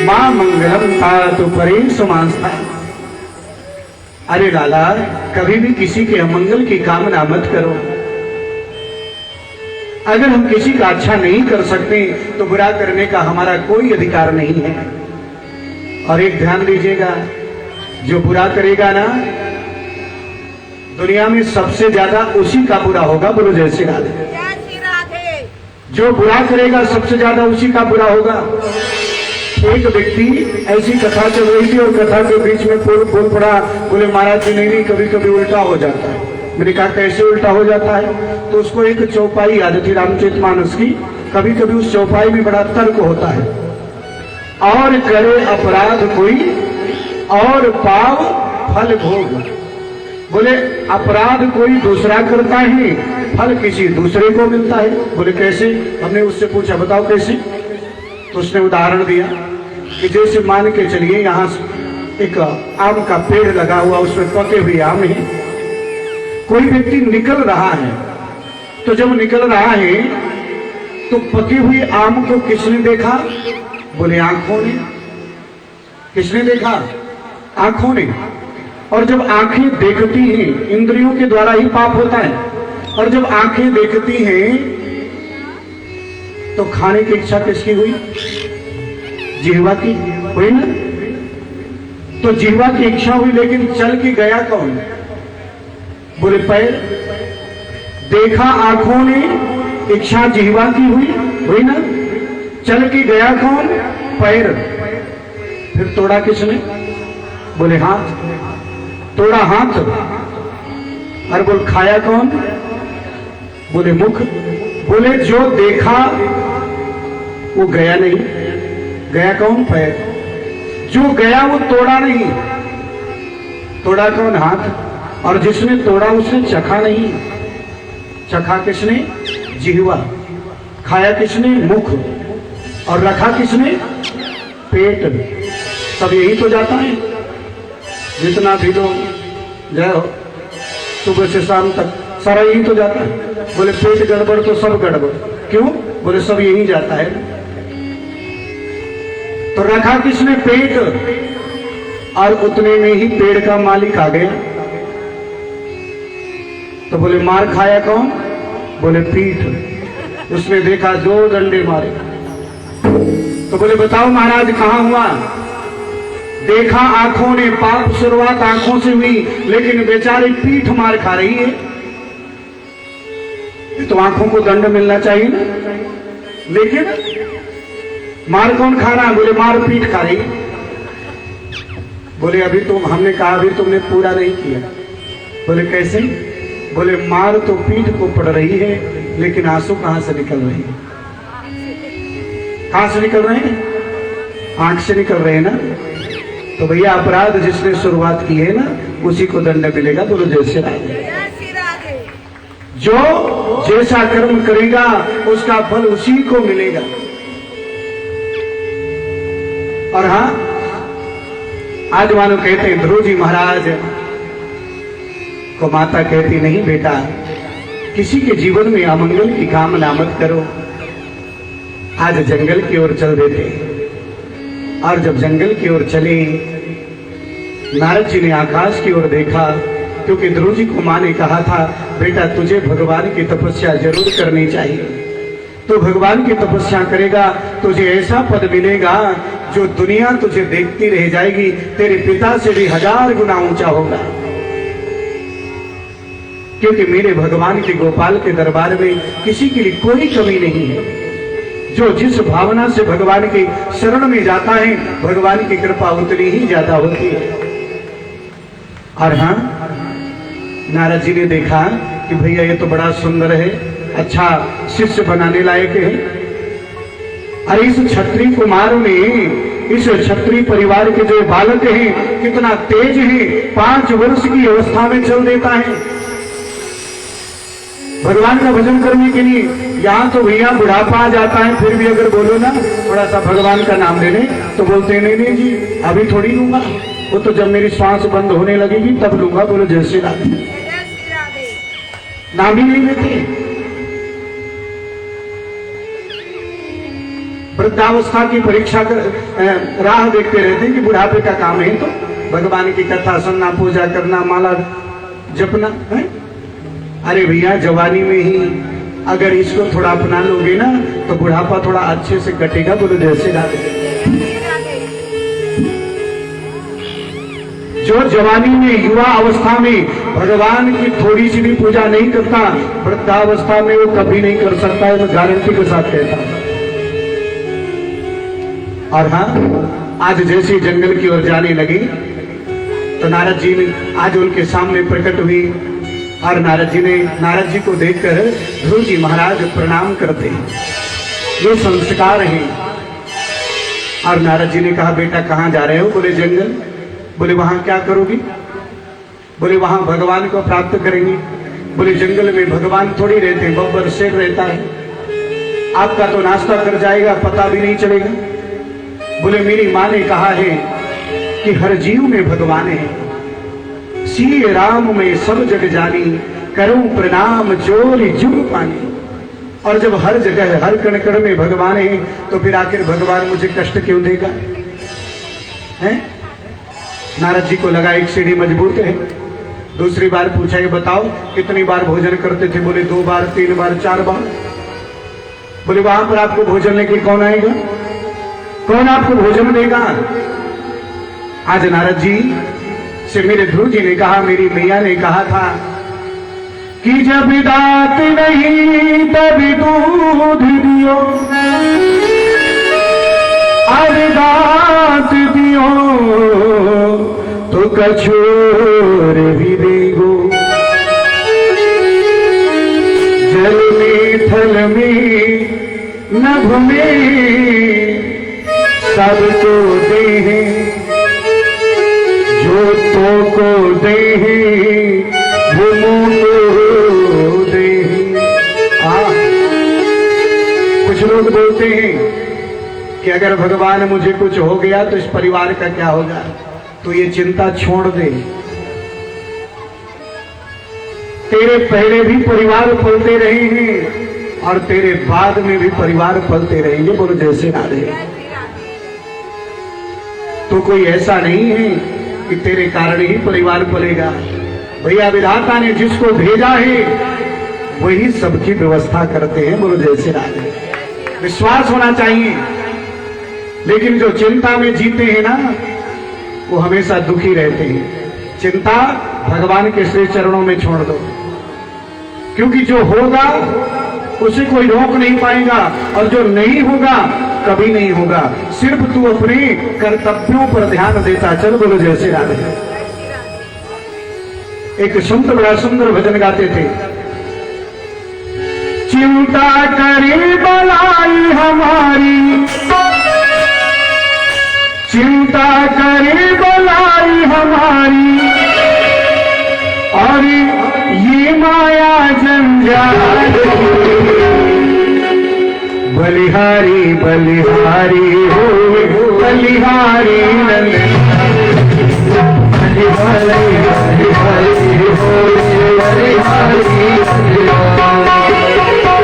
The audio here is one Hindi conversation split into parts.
मां मंगलम तातु परेश मांस्ता। अरे लाला, कभी भी किसी के अमंगल की कामना मत करो। अगर हम किसी का अच्छा नहीं कर सकते तो बुरा करने का हमारा कोई अधिकार नहीं है। और एक ध्यान दीजिएगा, जो बुरा करेगा ना, दुनिया में सबसे ज्यादा उसी का बुरा होगा। बोलो जय श्री राधे। जो बुरा करेगा सबसे ज्यादा उसी का बुरा होगा। एक व्यक्ति, ऐसी कथा चल रही थी और कथा के बीच में बोल पड़ा, बोले महाराज जी नहीं, कभी कभी उल्टा हो जाता है। मैंने कहा कैसे उल्टा हो जाता है? तो उसको एक चौपाई याद थी रामचरितमानस की। कभी कभी उस चौपाई में बड़ा तर्क होता है, और करे अपराध कोई और पाव फल भोग। बोले अपराध कोई दूसरा करता है, फल किसी दूसरे को मिलता है। बोले कैसे? हमने उससे पूछा बताओ कैसे? तो उसने उदाहरण दिया कि जैसे मान के चलिए यहाँ एक आम का पेड़ लगा हुआ, उसमें पके हुए आम है। कोई व्यक्ति निकल रहा है, तो जब निकल रहा है तो पके हुए आम को किसने देखा? बोले आंखों ने। किसने देखा? आंखों ने। और जब आंखें देखती हैं, इंद्रियों के द्वारा ही पाप होता है, और जब आंखें देखती हैं तो खाने की इच्छा किसकी हुई? जिह्वा की हुई ना। तो जिह्वा की इच्छा हुई, लेकिन चल के गया कौन? बोले पैर। देखा आंखों ने, इच्छा जिह्वा की हुई ना। चल के गया कौन? पैर। फिर तोड़ा किसने? बोले हाथ। तोड़ा हाथ। और बोल खाया कौन? बोले मुख। बोले जो देखा वो गया नहीं, गया कौन? पैर। जो गया वो तोड़ा नहीं, तोड़ा कौन? हाथ। और जिसने तोड़ा उसने चखा नहीं, चखा किसने? जिह्वा। खाया किसने? मुख। और रखा किसने? पेट। सब यही तो जाता है। जितना भी लोग जय हो सुबह से शाम तक सारा यही तो जाता है। बोले पेट गड़बड़ तो सब गड़बड़। क्यों? बोले सब यही जाता है। तो रखा किसने? पेट। और उतने में ही पेड़ का मालिक आ गया। तो बोले मार खाया कौन? बोले पीठ। उसने देखा 2 डंडे मारे। तो बोले बताओ महाराज कहां हुआ? देखा आंखों ने, पाप शुरुआत आंखों से हुई, लेकिन बेचारी पीठ मार खा रही है। तो आंखों को दंड मिलना चाहिए ना, लेकिन मार कौन खा रहा? बोले मार पीठ खा रही। बोले अभी तुम, हमने कहा अभी तुमने पूरा नहीं किया। बोले कैसे? बोले मार तो पीठ को पड़ रही है, लेकिन आंसू कहां से निकल रहे हैं? कहां से निकल रहे हैं? आंख से निकल रहे हैं ना। तो भैया अपराध जिसने शुरुआत की है ना, उसी को दंड मिलेगा। बोलो जय श्री राधे। जो जैसा कर्म करेगा उसका फल उसी को मिलेगा। और हाँ, आज मानो कहते हैं ध्रुव जी महाराज को माता कहती नहीं बेटा, किसी के जीवन में अमंगल की कामना मत करो। आज जंगल की ओर चल देते। और जब जंगल की ओर चले, नारद जी ने आकाश की ओर देखा, क्योंकि ध्रुव जी को मां ने कहा था बेटा तुझे भगवान की तपस्या जरूर करनी चाहिए। तो भगवान की तपस्या करेगा, तुझे ऐसा पद मिलेगा जो दुनिया तुझे देखती रह जाएगी, तेरे पिता से भी 1000 गुना ऊंचा होगा। क्योंकि मेरे भगवान के गोपाल के दरबार में किसी के लिए कोई कमी नहीं है। जो जिस भावना से भगवान की शरण में जाता है, भगवान की कृपा उतनी ही ज्यादा होती है। और हाँ, नारद जी ने देखा कि भैया ये तो बड़ा सुंदर है, अच्छा शिष्य बनाने लायक है। अरे इस क्षत्रिय कुमार में, इस क्षत्रिय परिवार के जो बालक हैं कितना तेज है, 5 वर्ष की अवस्था में चल देता है भगवान का भजन करने के लिए। यहाँ तो भैया बुढ़ापा आ जाता है, फिर भी अगर बोलो ना थोड़ा सा भगवान का नाम ले लें तो बोलते नहीं नहीं जी अभी थोड़ी लूंगा, वो तो जब मेरी सांस बंद होने लगेगी तब लूंगा। बोलो जय श्री राधे। नाम ही नहीं लेते। वृद्धावस्था की परीक्षा राह देखते रहते हैं कि बुढ़ापे का काम है तो भगवान की कथा सुनना, पूजा करना, माला जपना है। अरे भैया, जवानी में ही अगर इसको थोड़ा अपना लोगे ना तो बुढ़ापा थोड़ा अच्छे से कटेगा। बोलो जय श्री राधे। जो जवानी में, युवा अवस्था में भगवान की थोड़ी सी भी पूजा नहीं करता, वृद्धावस्था में वो कभी नहीं कर सकता है, मैं गारंटी के साथ कहता हूं। और हाँ, आज जैसे जंगल की ओर जाने लगी तो नारद जी ने आज उनके सामने प्रकट हुई और नारद जी को देखकर ध्रुव जी महाराज प्रणाम करते हैं। ये संस्कार है। और नारद जी ने कहा, बेटा कहां जा रहे हो? बोले जंगल। बोले वहां क्या करोगी? बोले वहां भगवान को प्राप्त करेंगे। बोले जंगल में भगवान थोड़ी रहते, बब्बर शेर रहता है, आपका तो नाश्ता कर जाएगा, पता भी नहीं चलेगा। बोले मेरी मां ने कहा है कि हर जीव में भगवान है, सिय राम में सब जग जानी, करूं प्रणाम जोरी जुग पानी। और जब हर जगह हर कण कण में भगवान है तो फिर आखिर भगवान मुझे कष्ट क्यों देगा? हैं? नारद जी को लगा एक सीढ़ी मजबूत है। दूसरी बार पूछा, ये बताओ कितनी बार भोजन करते थे? बोले 2 बार, 3 बार, 4 बार। बोले वहां पर आपको भोजन लेके कौन आएगा? कौन आपको भोजन देगा? आज नारद जी से मेरे ध्रुव जी ने कहा, मेरी मैया ने कहा था कि जब दांत नहीं तभी दूध दियो, अब दांत दियो तो कछोर भी देगो। जल में थल में नभ में सबको दे, जो तो को दे वो मुंह दे। कुछ लोग बोलते हैं कि अगर भगवान मुझे कुछ हो गया तो इस परिवार का क्या होगा? तो ये चिंता छोड़ दे। तेरे पहले भी परिवार पलते रहे हैं और तेरे बाद में भी परिवार पलते रहेंगे। बोलो जय श्री राधे। तो कोई ऐसा नहीं है कि तेरे कारण ही परिवार पलेगा। भैया, विधाता ने जिसको भेजा है वही सबकी व्यवस्था करते हैं। बोलो जय श्री राधे। विश्वास होना चाहिए। लेकिन जो चिंता में जीते हैं ना, वो हमेशा दुखी रहते हैं। चिंता भगवान के श्री चरणों में छोड़ दो, क्योंकि जो होगा उसे कोई रोक नहीं पाएगा और जो नहीं होगा कभी नहीं होगा। सिर्फ तू अपने कर्तव्यों पर ध्यान देता चल। बोलो जय श्री राधे। एक संत बड़ा सुंदर भजन गाते थे, चिंता करे बलाई हमारी, चिंता करे बलाई हमारी, और ये माया जंजाल, बलिहारी बलिहारी हो बलिहारी बलिहारी बलिहारी हो बलिहारी।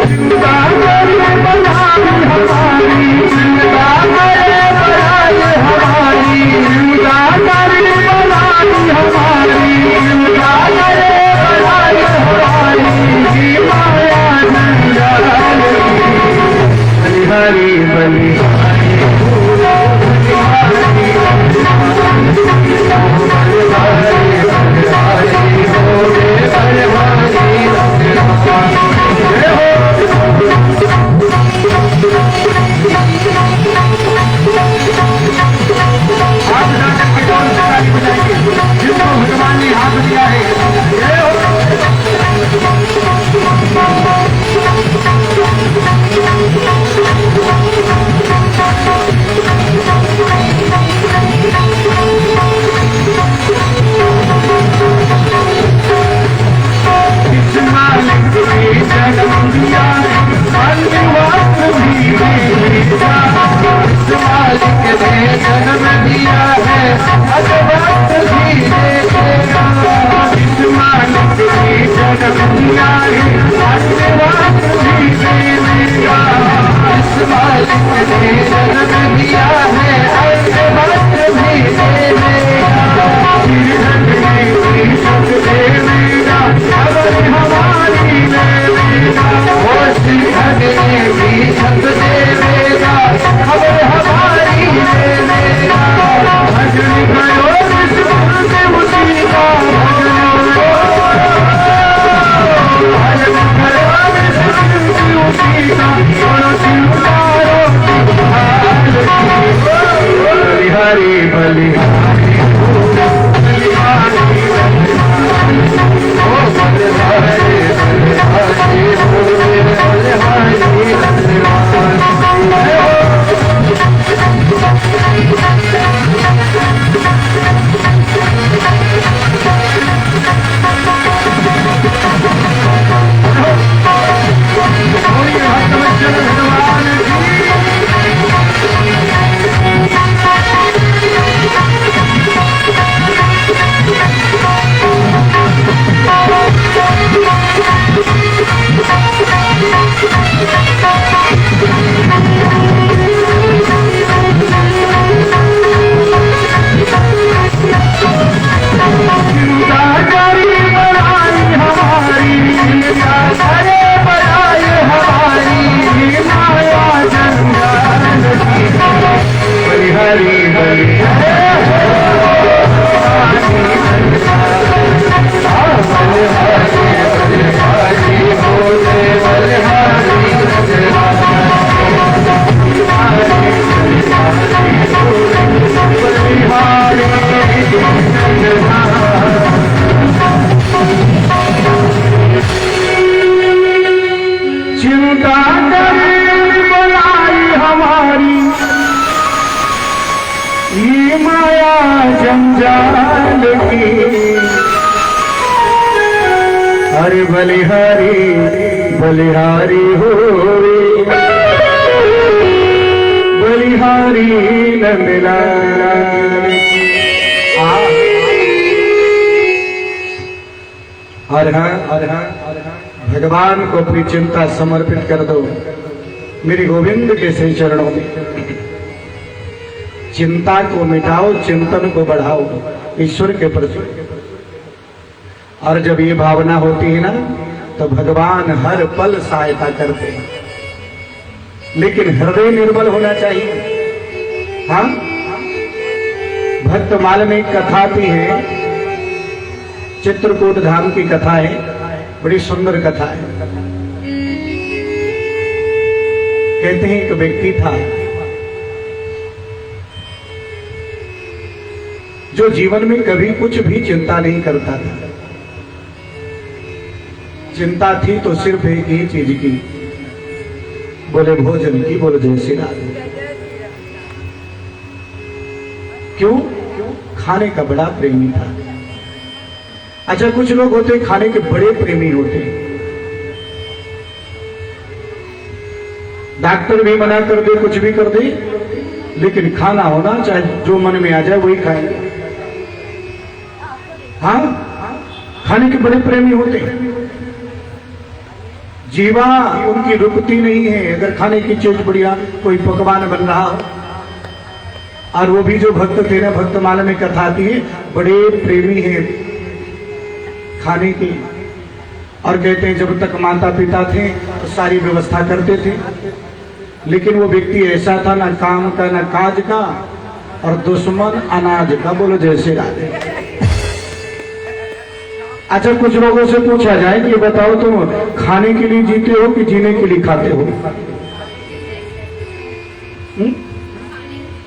चिंता करे बलाई हमारी, चिंता करे बलाई हमारी, चिंता करे बलाई हमारी, चिंता करे बलाई हमारी, माया जंजाल, बलिहारी बलिहारी हो बलिहारी बलिहारी हो बलिहारी। जिसको भगवान ने हाथ दिया है, जंजाल की। अरे बलिहारी बलिहारी हो रे, बलिहारी नंदलाल। हर हर भगवान को अपनी चिंता समर्पित कर दो मेरे गोविंद के श्री चरणों में। चिंता को मिटाओ, चिंतन को बढ़ाओ ईश्वर के प्रति। और जब ये भावना होती है ना तो भगवान हर पल सहायता करते हैं, लेकिन हृदय निर्मल होना चाहिए। हाँ, भक्तमाल में एक कथा आती है, चित्रकूट धाम की कथा है, बड़ी सुंदर कथा है। कहते हैं एक व्यक्ति था जो जीवन में कभी कुछ भी चिंता नहीं करता था। चिंता थी तो सिर्फ एक ही चीज की, बोले भोजन की, बोले जय श्री राम। क्यों? खाने का बड़ा प्रेमी था। अच्छा, कुछ लोग होते खाने के बड़े प्रेमी होते हैं। डॉक्टर भी मना कर दे, कुछ भी कर दे, लेकिन खाना होना चाहे जो मन में आ जाए वही खाएंगे। हाँ, खाने के बड़े प्रेमी होते हैं। जीवा उनकी रुकती नहीं है। अगर खाने की चीज बढ़िया कोई पकवान बन रहा हो, और वो भी जो भक्त थे ना, भक्तमाला में कथा आती है, बड़े प्रेमी है खाने की। और कहते हैं जब तक माता पिता थे तो सारी व्यवस्था करते थे, लेकिन वो व्यक्ति ऐसा था, ना काम का ना काज का, और दुश्मन अनाज का। बोलो जय श्री राम। अच्छा, कुछ लोगों से पूछा जाए कि बताओ तुम खाने के लिए जीते हो कि जीने के लिए खाते हो?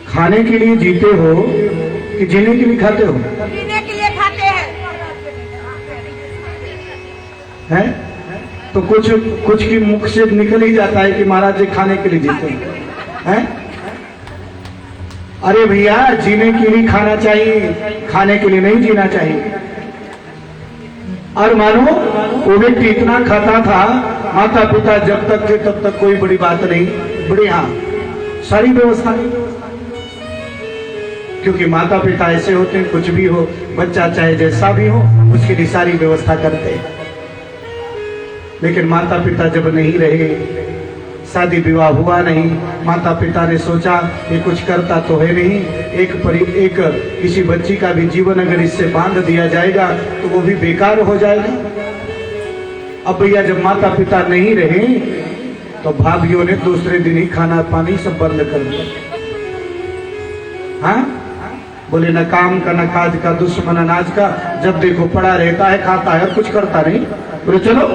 खाने के लिए जीते हो कि जीने के लिए खाते हो? जीने के लिए खाते हैं? तो कुछ की मुख से निकल ही जाता है कि महाराज जी खाने के लिए जीते हैं। अरे भैया, जीने के लिए खाना चाहिए, खाने के लिए नहीं जीना चाहिए। और मानो वो व्यक्ति इतना खाता था, माता पिता जब तक थे तब तक कोई बड़ी बात नहीं, बड़ी हाँ सारी व्यवस्था नहीं। क्योंकि माता पिता ऐसे होते हैं, कुछ भी हो, बच्चा चाहे जैसा भी हो, उसके लिए सारी व्यवस्था करते हैं। लेकिन माता पिता जब नहीं रहे, शादी विवाह हुआ नहीं, माता पिता ने सोचा ये कुछ करता तो है नहीं, एक किसी बच्ची का भी जीवन अगर इससे बांध दिया जाएगा तो वो भी बेकार हो जाएगा। अब भैया जब माता पिता नहीं रहे तो भाभीियों ने दूसरे दिन ही खाना पानी सब बंद कर दिया। हाँ, बोले न काम का न काज का, दुश्मन अनाज का, जब देखो पड़ा रहता है, खाता है और कुछ करता नहीं। बोले चलो,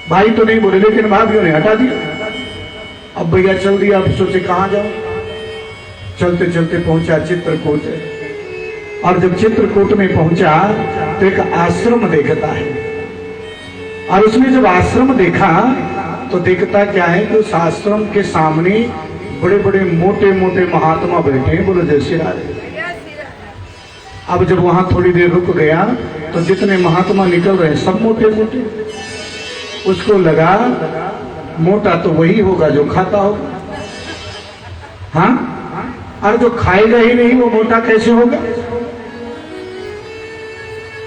भाई तो नहीं बोले, लेकिन भाभीियों ने हटा दिया। अब भैया चल दिया। अब सोचे कहां जाओ। चलते चलते पहुंचा चित्रकूट, और जब चित्रकूट में पहुंचा तो एक आश्रम देखता है, और उसने जब आश्रम देखा तो देखता क्या है कि उस आश्रम के सामने बड़े बड़े मोटे मोटे महात्मा बैठे हैं। बोलो जय श्री राधे। अब जब वहां थोड़ी देर रुक गया तो जितने महात्मा निकल रहे सब मोटे मोटे। उसको लगा मोटा तो वही होगा जो खाता होगा। हाँ, और जो खाएगा ही नहीं वो मोटा कैसे होगा?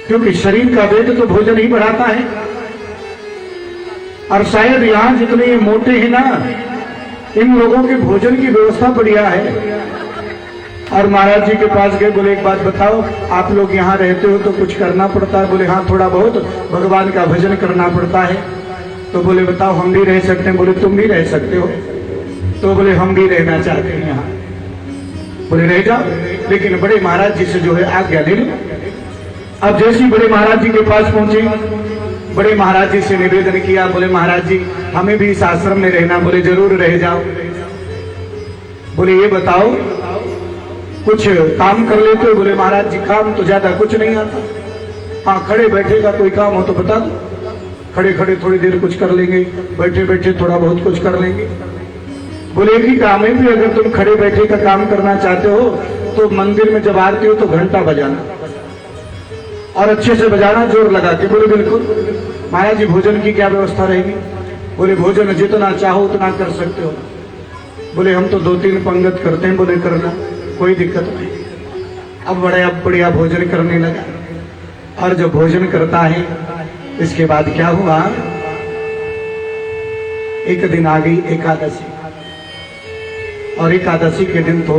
क्योंकि शरीर का वेट तो भोजन ही बढ़ाता है। और शायद यहां जितने ये मोटे हैं ना, इन लोगों के भोजन की व्यवस्था बढ़िया है। और महाराज जी के पास गए, बोले एक बात बताओ, आप लोग यहाँ रहते हो तो कुछ करना पड़ता है? बोले हाँ, थोड़ा बहुत भगवान का भजन करना पड़ता है। तो बोले बताओ हम भी रह सकते हैं? बोले तुम भी रह सकते हो। तो बोले हम भी रहना चाहते हैं यहाँ। बोले रह जाओ, लेकिन बड़े महाराज जी से जो है आज्ञा ले लो। अब जैसे ही बड़े महाराज जी के पास पहुंचे, बड़े महाराज जी से निवेदन किया। बोले महाराज जी हमें भी इस आश्रम में रहना। बोले जरूर रह जाओ। बोले ये बताओ कुछ काम कर लेते हो? बोले महाराज जी काम तो ज्यादा कुछ नहीं आता। हाँ, खड़े बैठे का कोई काम हो तो बता दो, खड़े खड़े थोड़ी देर कुछ कर लेंगे, बैठे बैठे थोड़ा बहुत कुछ कर लेंगे। बोले एक ही काम है, भी अगर तुम खड़े बैठे का काम करना चाहते हो तो मंदिर में जब आरती हो तो घंटा बजाना, और अच्छे से बजाना, जोर लगा के। बोले बिल्कुल। महाराज जी भोजन की क्या व्यवस्था रहेगी? बोले भोजन जितना चाहो उतना कर सकते हो। बोले हम तो 2-3 पंगत करते हैं। बोले करना, कोई दिक्कत नहीं। अब बड़ा बढ़िया भोजन करने लगा। और जब भोजन करता है इसके बाद क्या हुआ, एक दिन आ गई एकादशी, और एकादशी के दिन तो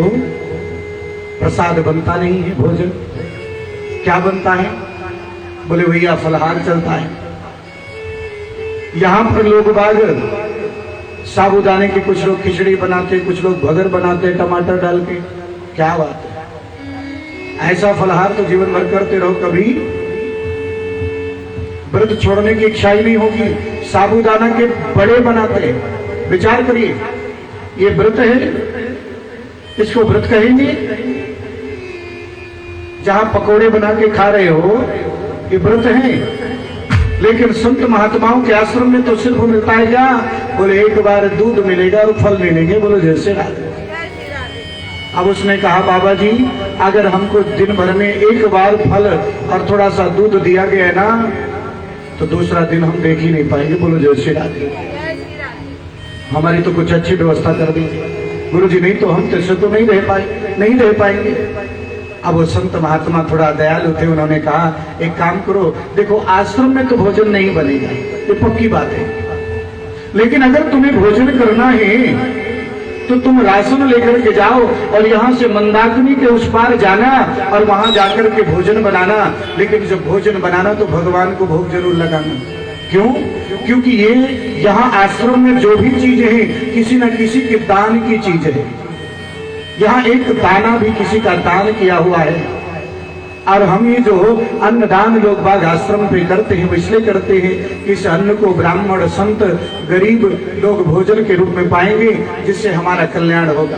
प्रसाद बनता नहीं है। भोजन क्या बनता है? बोले भैया फलहार चलता है। यहां पर लोग बाग साबूदाने के, कुछ लोग खिचड़ी बनाते, कुछ लोग भगर बनाते टमाटर डाल के। क्या बात है, ऐसा फलहार तो जीवन भर करते रहो, कभी व्रत छोड़ने की इच्छा ही नहीं होगी। साबूदाना के बड़े बनाते, विचार करिए, ये व्रत है, इसको व्रत कहेंगे? जहां पकोड़े बना के खा रहे हो ये व्रत है। लेकिन संत महात्माओं के आश्रम में तो सिर्फ मिलता है क्या? बोले एक बार दूध मिलेगा और फल मिलेंगे। बोलो जैसे राधे। अब उसने कहा बाबा जी अगर हमको दिन भर में एक बार फल और थोड़ा सा दूध दिया गया ना तो दूसरा दिन हम देख ही नहीं पाएंगे। बोलो जैसे राधे। हमारी तो कुछ अच्छी व्यवस्था कर दी गुरु जी, नहीं तो हम तेरे तो नहीं रह पाएंगे। अब वो संत महात्मा थोड़ा दयालु थे, उन्होंने कहा एक काम करो, देखो आश्रम में तो भोजन नहीं बनेगा, ये पक्की बात है, लेकिन अगर तुम्हें भोजन करना है तो तुम राशन लेकर के जाओ और यहाँ से मंदाकिनी के उस पार जाना और वहां जाकर के भोजन बनाना। लेकिन जब भोजन बनाना तो भगवान को भोग जरूर लगाना। क्यों? क्योंकि ये यहाँ आश्रम में जो भी चीज है किसी न किसी के दान की चीज है। यहाँ एक दाना भी किसी का दान किया हुआ है। और हम ये जो अन्नदान लोग बाग आश्रम पे करते हैं वो इसलिए करते हैं कि इस अन्न को ब्राह्मण संत गरीब लोग भोजन के रूप में पाएंगे, जिससे हमारा कल्याण होगा।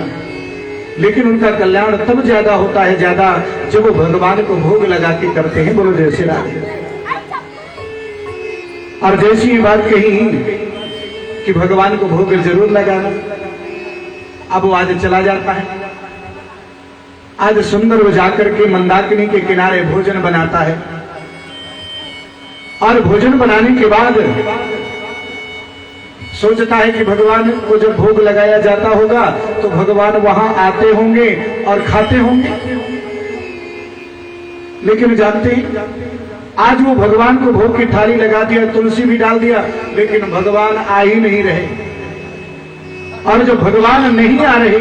लेकिन उनका कल्याण तब ज्यादा होता है ज्यादा जब वो भगवान को भोग लगा के करते हैं। बोलो जय श्री राम। और जैसी ये बात कही कि भगवान को भोग जरूर लगाना, अब वो आज चला जाता है। आज सुंदर वो जाकर के मंदाकिनी के किनारे भोजन बनाता है और भोजन बनाने के बाद सोचता है कि भगवान को जब भोग लगाया जाता होगा तो भगवान वहां आते होंगे और खाते होंगे। लेकिन जानते हैं आज वो भगवान को भोग की थाली लगा दिया, तुलसी भी डाल दिया, लेकिन भगवान आ ही नहीं रहे। और जब भगवान नहीं आ रहे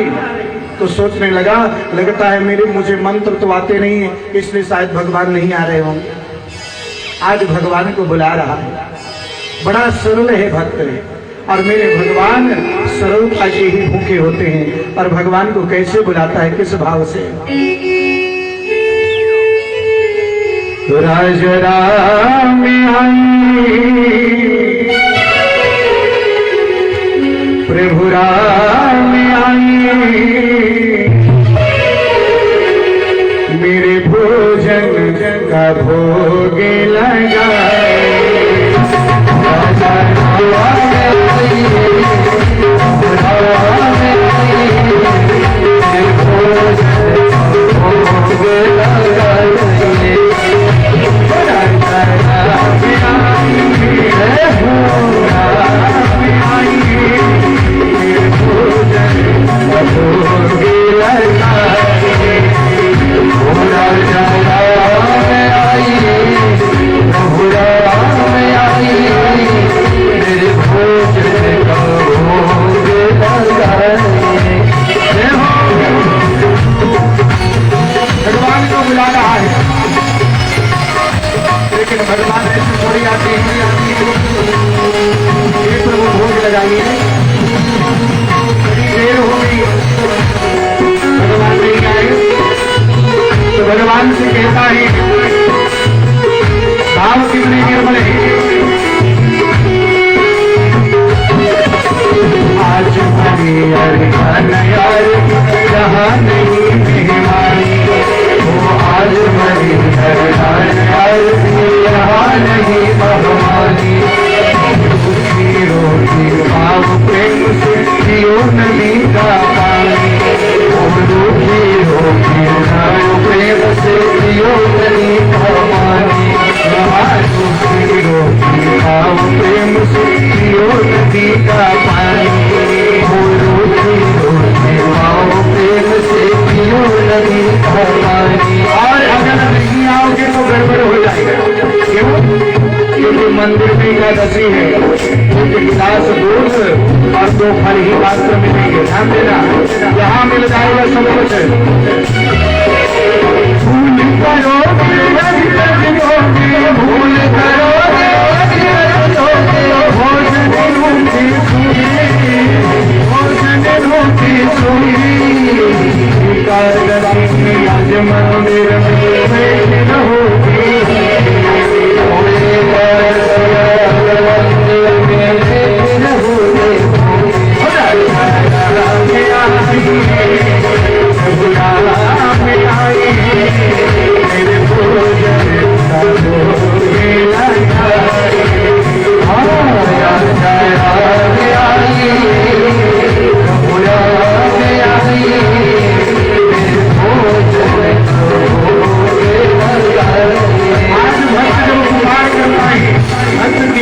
तो सोचने लगा, लगता है मुझे मंत्र तो आते नहीं है, इसलिए शायद भगवान नहीं आ रहे होंगे। आज भगवान को बुला रहा है, बड़ा सरल है भक्त, और मेरे भगवान सरलता के ही भूखे होते हैं। और भगवान को कैसे बुलाता है, किस भाव से? राज राम आई, प्रभु राम आई, मेरे भोजन का भोग लगाए। राजा राम आई, मेरे भोजन का भोग लगाए। भगवान को बुला रहा है, लेकिन भगवान ऐसी थोड़ी आती है, ये प्रभु भोग लगाइए। बड़ी देर हो गई, भगवान नहीं आए, तो भगवान से कहता है, भाव कितने निर्मल है। आज हरी यार जहाँ नहीं मेहमानी, वो आज हरी यार यहाँ नहीं मेहमानी। रूखी रोटी भाव प्रेम से पियो नदी का पानी, रूखी रोटी भाव प्रेम से पियो नदी का पानी। रूखी रोटी भाव प्रेम से पियो नदी का पानी, रूखी रोटी भाव प्रेम से पियो नदी का पानी। और अगर नहीं आओगे तो गड़बड़ हो जाएगा। क्यों? क्योंकि मंदिर में एकादशी है, एक गिलास दूध और 2 फल ही मात्र मिलेंगे। ध्यान देना, यहाँ मिल जाएगा सब कुछ। भूल करोगे भूल करोगे भोजन रूपी सुनी, भोजन रूपी सुनी। कारगती आज मंदिर में रहोगी,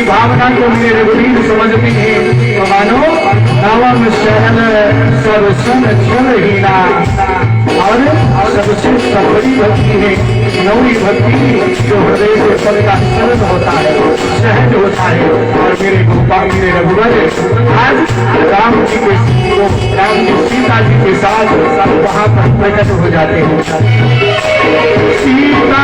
भावना को मेरे रघुवीर समझती है। तो मानो नवम शरण सब सन चल हीना, और सबसे सबरी भक्ति है नवी भक्ति, जो हृदय से पद का सरल होता है, सहज होता है। और मेरे गोपाल मेरे रघुवर आज राम जी सीता जी के साथ वहां पर प्रकट हो जाते हैं। सीता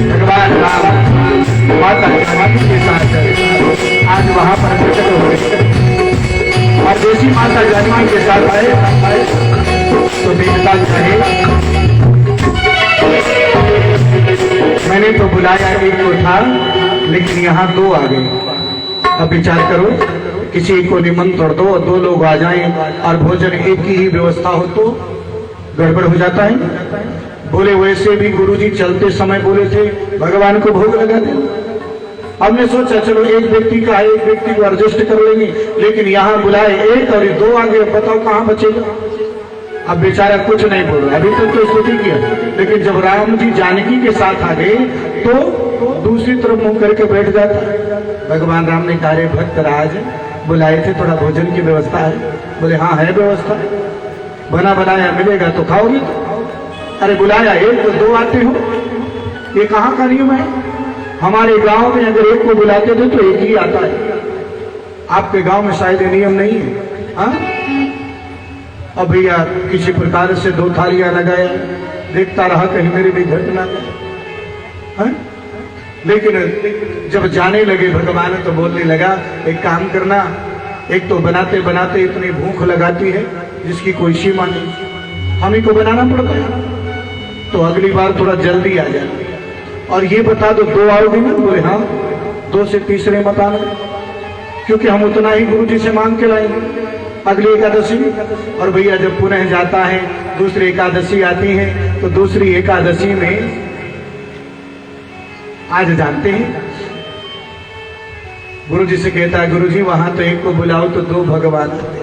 भगवान राम माता जानकी के साथ आज वहां पर प्रकट हो गए, और देसी माता जानकी के साथ आए तो देवता कहे, मैंने तो बुलाया एक को था, लेकिन यहाँ 2 आ गए। अब विचार करो, किसी को निमंत्रण दो, 2 लोग आ जाएं और भोजन एक की ही व्यवस्था हो तो गड़बड़ हो जाता है। बोले वैसे भी गुरुजी चलते समय बोले थे भगवान को भोग लगा दे। हमने सोचा चलो एक व्यक्ति का है, एक व्यक्ति को एडजस्ट कर लेंगे, लेकिन यहाँ बुलाए 1 और 2 आ गए, बताओ कहाँ बचेगा। अब बेचारा कुछ नहीं बोल रहा, अभी तक तो स्तुति किया, लेकिन जब राम जी जानकी के साथ आ गए तो दूसरी तरफ मुंह करके बैठ जाता। भगवान राम ने कहा, रे भक्तराज बुलाए थे, थोड़ा भोजन की व्यवस्था है? बोले हाँ है व्यवस्था, बना बनाया मिलेगा तो खाओगे। अरे बुलाया एक तो दो आते हो, ये कहाँ का नियम है? हमारे गांव में अगर एक को बुलाते थे तो एक ही आता है, आपके गांव में शायद ये नियम नहीं है। हाँ अब भैया किसी प्रकार से दो थालियां लगाया, देखता रहा कहीं मेरे भी घट ना गए। लेकिन जब जाने लगे भगवान तो बोलने लगा, एक काम करना, एक तो बनाते बनाते इतनी भूख लगाती है जिसकी कोई सीमा नहीं, हम ही को बनाना पड़ता है, तो अगली बार थोड़ा जल्दी आ जाना। और ये बता दो, दो आओगे ना? बोले हाँ, दो से तीसरे मत आना, क्योंकि हम उतना ही गुरु जी से मांग के लाएंगे अगली एकादशी। और भैया जब पुनः जाता है, दूसरी एकादशी आती है, तो दूसरी एकादशी में आज जानते हैं गुरु जी से कहता है, गुरु जी वहां तो एक को बुलाओ तो दो भगवान आते,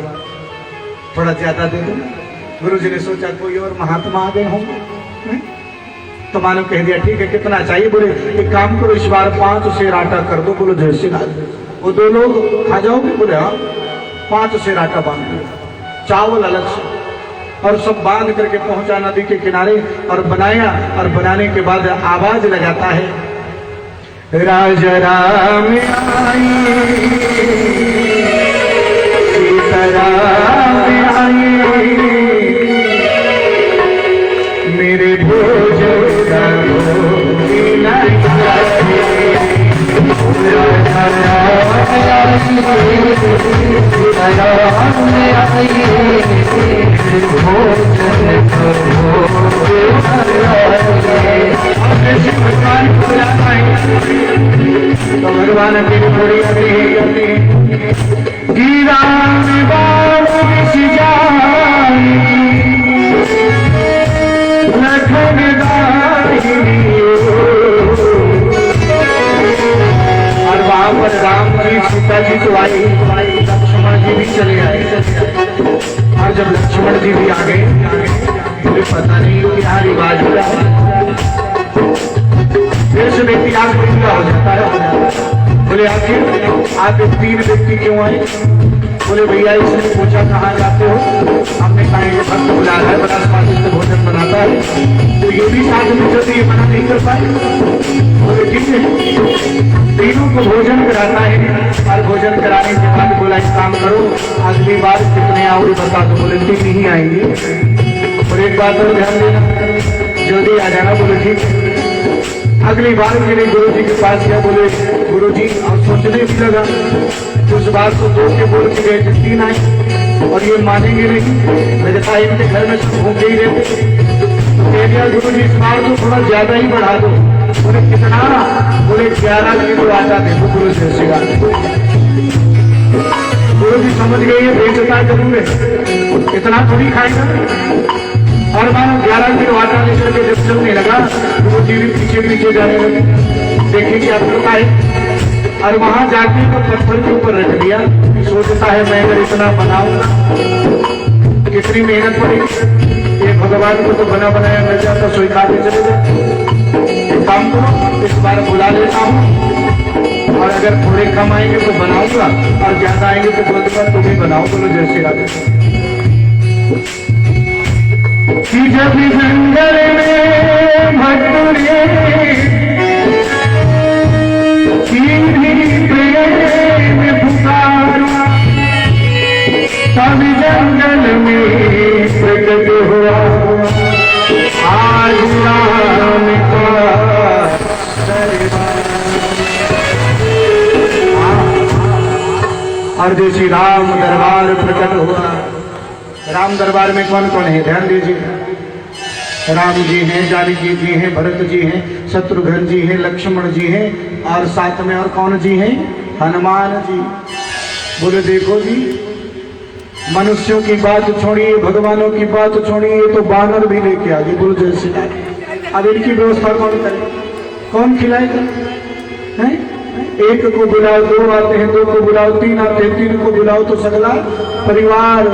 थोड़ा ज्यादा दे दो। गुरु जी ने सोचा कोई और महात्मा आ गए होंगे, तो मानो कह दिया ठीक है, कितना चाहिए? बोले एक काम करो, इस बार 5 सेर आटा कर दो। बोलो जय श्री राम। वो दो लोग खा जाओगे? बोले हाँ, 5 सेर आटा बांध दो, चावल अलग से, और सब बांध करके पहुंचा नदी के किनारे और बनाया। और बनाने के बाद आवाज लगाता है, राजा राम आए, सीता राम आए, मेरे भोजन का भोजन तो भगवान की थोड़ी गिरा और वहां पर राम जी सीता जी तो आई, लक्ष्मण जी भी चले आए। और जब लक्ष्मण जी भी आ गए, मुझे पता नहीं क्या रिवाज हो रहा है, फिर से व्यक्ति आग पूरा हो जाता है। बोले आखिर आप 3 व्यक्ति क्यों आए? बोले भैया इसने पूछा कहाँ जाते हो? हमने कहा ये भक्त बुला रहा है, बड़ा स्वादिष्ट भोजन बनाता है, तो ये भी साथ में जल्दी ये मना नहीं कर पाए। बोले ठीक है, तीनों को भोजन कराता है, और भोजन कराने के बाद बोला एक काम करो, अगली बार कितने आओगे बता दो। बोले 3 ही आएंगे। और एक बात और ध्यान देना, जल्दी आ जाना। बोले ठीक है। अगली बार के लिए गुरु जी के पास गया। बोले गुरु जी, और सोचने भी लगा, उस बात को 2 के बोल के गए, 3 आए, और ये मानेंगे नहीं, लगता है इनके घर में सब भूखे ही रहते। तो कह दिया गुरु जी इस बार तो थोड़ा ज्यादा ही बढ़ा दो। बोले कितना? बोले 11 किलो आटा दे दो। गुरु जी से गुरु जी समझ गए ये बेचता जरूर है, इतना थोड़ी खाएगा। और मानो 11 किलो आटा लेकर के जब चलने लगा, गुरु जी भी पीछे पीछे जाने लगे, देखिए क्या होता है। और वहां जाके तो पत्थर के ऊपर रख दिया, सोचता है मैं अगर इतना बनाऊंगा कितनी मेहनत पड़ेगी, ये भगवान को तो बना बनाया मिल जाता, सोई खा के चले जाए। काम करो, इस बार बुला लेता हूँ, और अगर थोड़े कम आएंगे तो बनाऊंगा, और ज्यादा आएंगे तो बोलूंगा तुम्हें बनाओ। बोलो जय श्री राम। कि जब जंगल में भटूरे प्रेम पुकारा, तब जंगल में प्रकट हुआ आज राम का दरबार। और जैसे राम दरबार प्रकट हुआ, राम दरबार में कौन कौन है? ध्यान दीजिए, राम जी हैं, जानकी जी हैं, भरत जी हैं, शत्रुघ्न जी हैं, लक्ष्मण जी हैं, और साथ में और कौन जी हैं? हनुमान जी। बोले देखो जी, मनुष्यों की बात छोड़िए, भगवानों की बात छोड़िए, ये तो बानर भी लेके आ गए। बोलो जय श्री राम। अब इनकी व्यवस्था कौन करे? कौन खिलाएगा? हैं? एक को बुलाओ, दो आते हैं, दो को बुलाओ, तीन आते हैं, तीन को बुलाओ तो सगला परिवार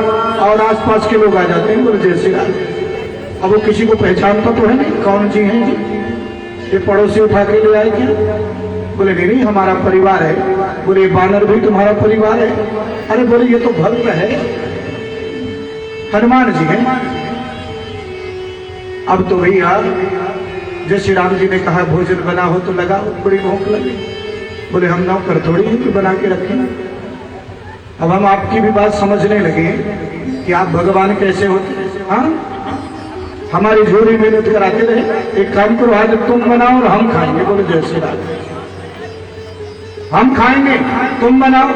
और आसपास के लोग आ जाते हैं। बोले जय श्री राम। अब वो किसी को पहचानता तो है नहीं, कौन जी हैं जी, ये पड़ोसी उठा के ले आए क्या? बोले नहीं नहीं हमारा परिवार है। बोले ये बानर भी तुम्हारा परिवार है? अरे बोले ये तो भक्त है, हनुमान जी हैं। अब तो भैया जय श्री राम जी ने कहा भोजन बना हो तो लगाओ, बड़ी भूख लगी। बोले हम नौकर थोड़ी है कि बना के रखें। अब हम आपकी भी बात समझने लगे कि आप भगवान कैसे होते। हाँ हमारी जोड़ी मेहनत कराते रहे। एक काम करो आज तुम बनाओ और हम खाएंगे। बोले जय श्री राम। हम खाएंगे तुम बनाओ।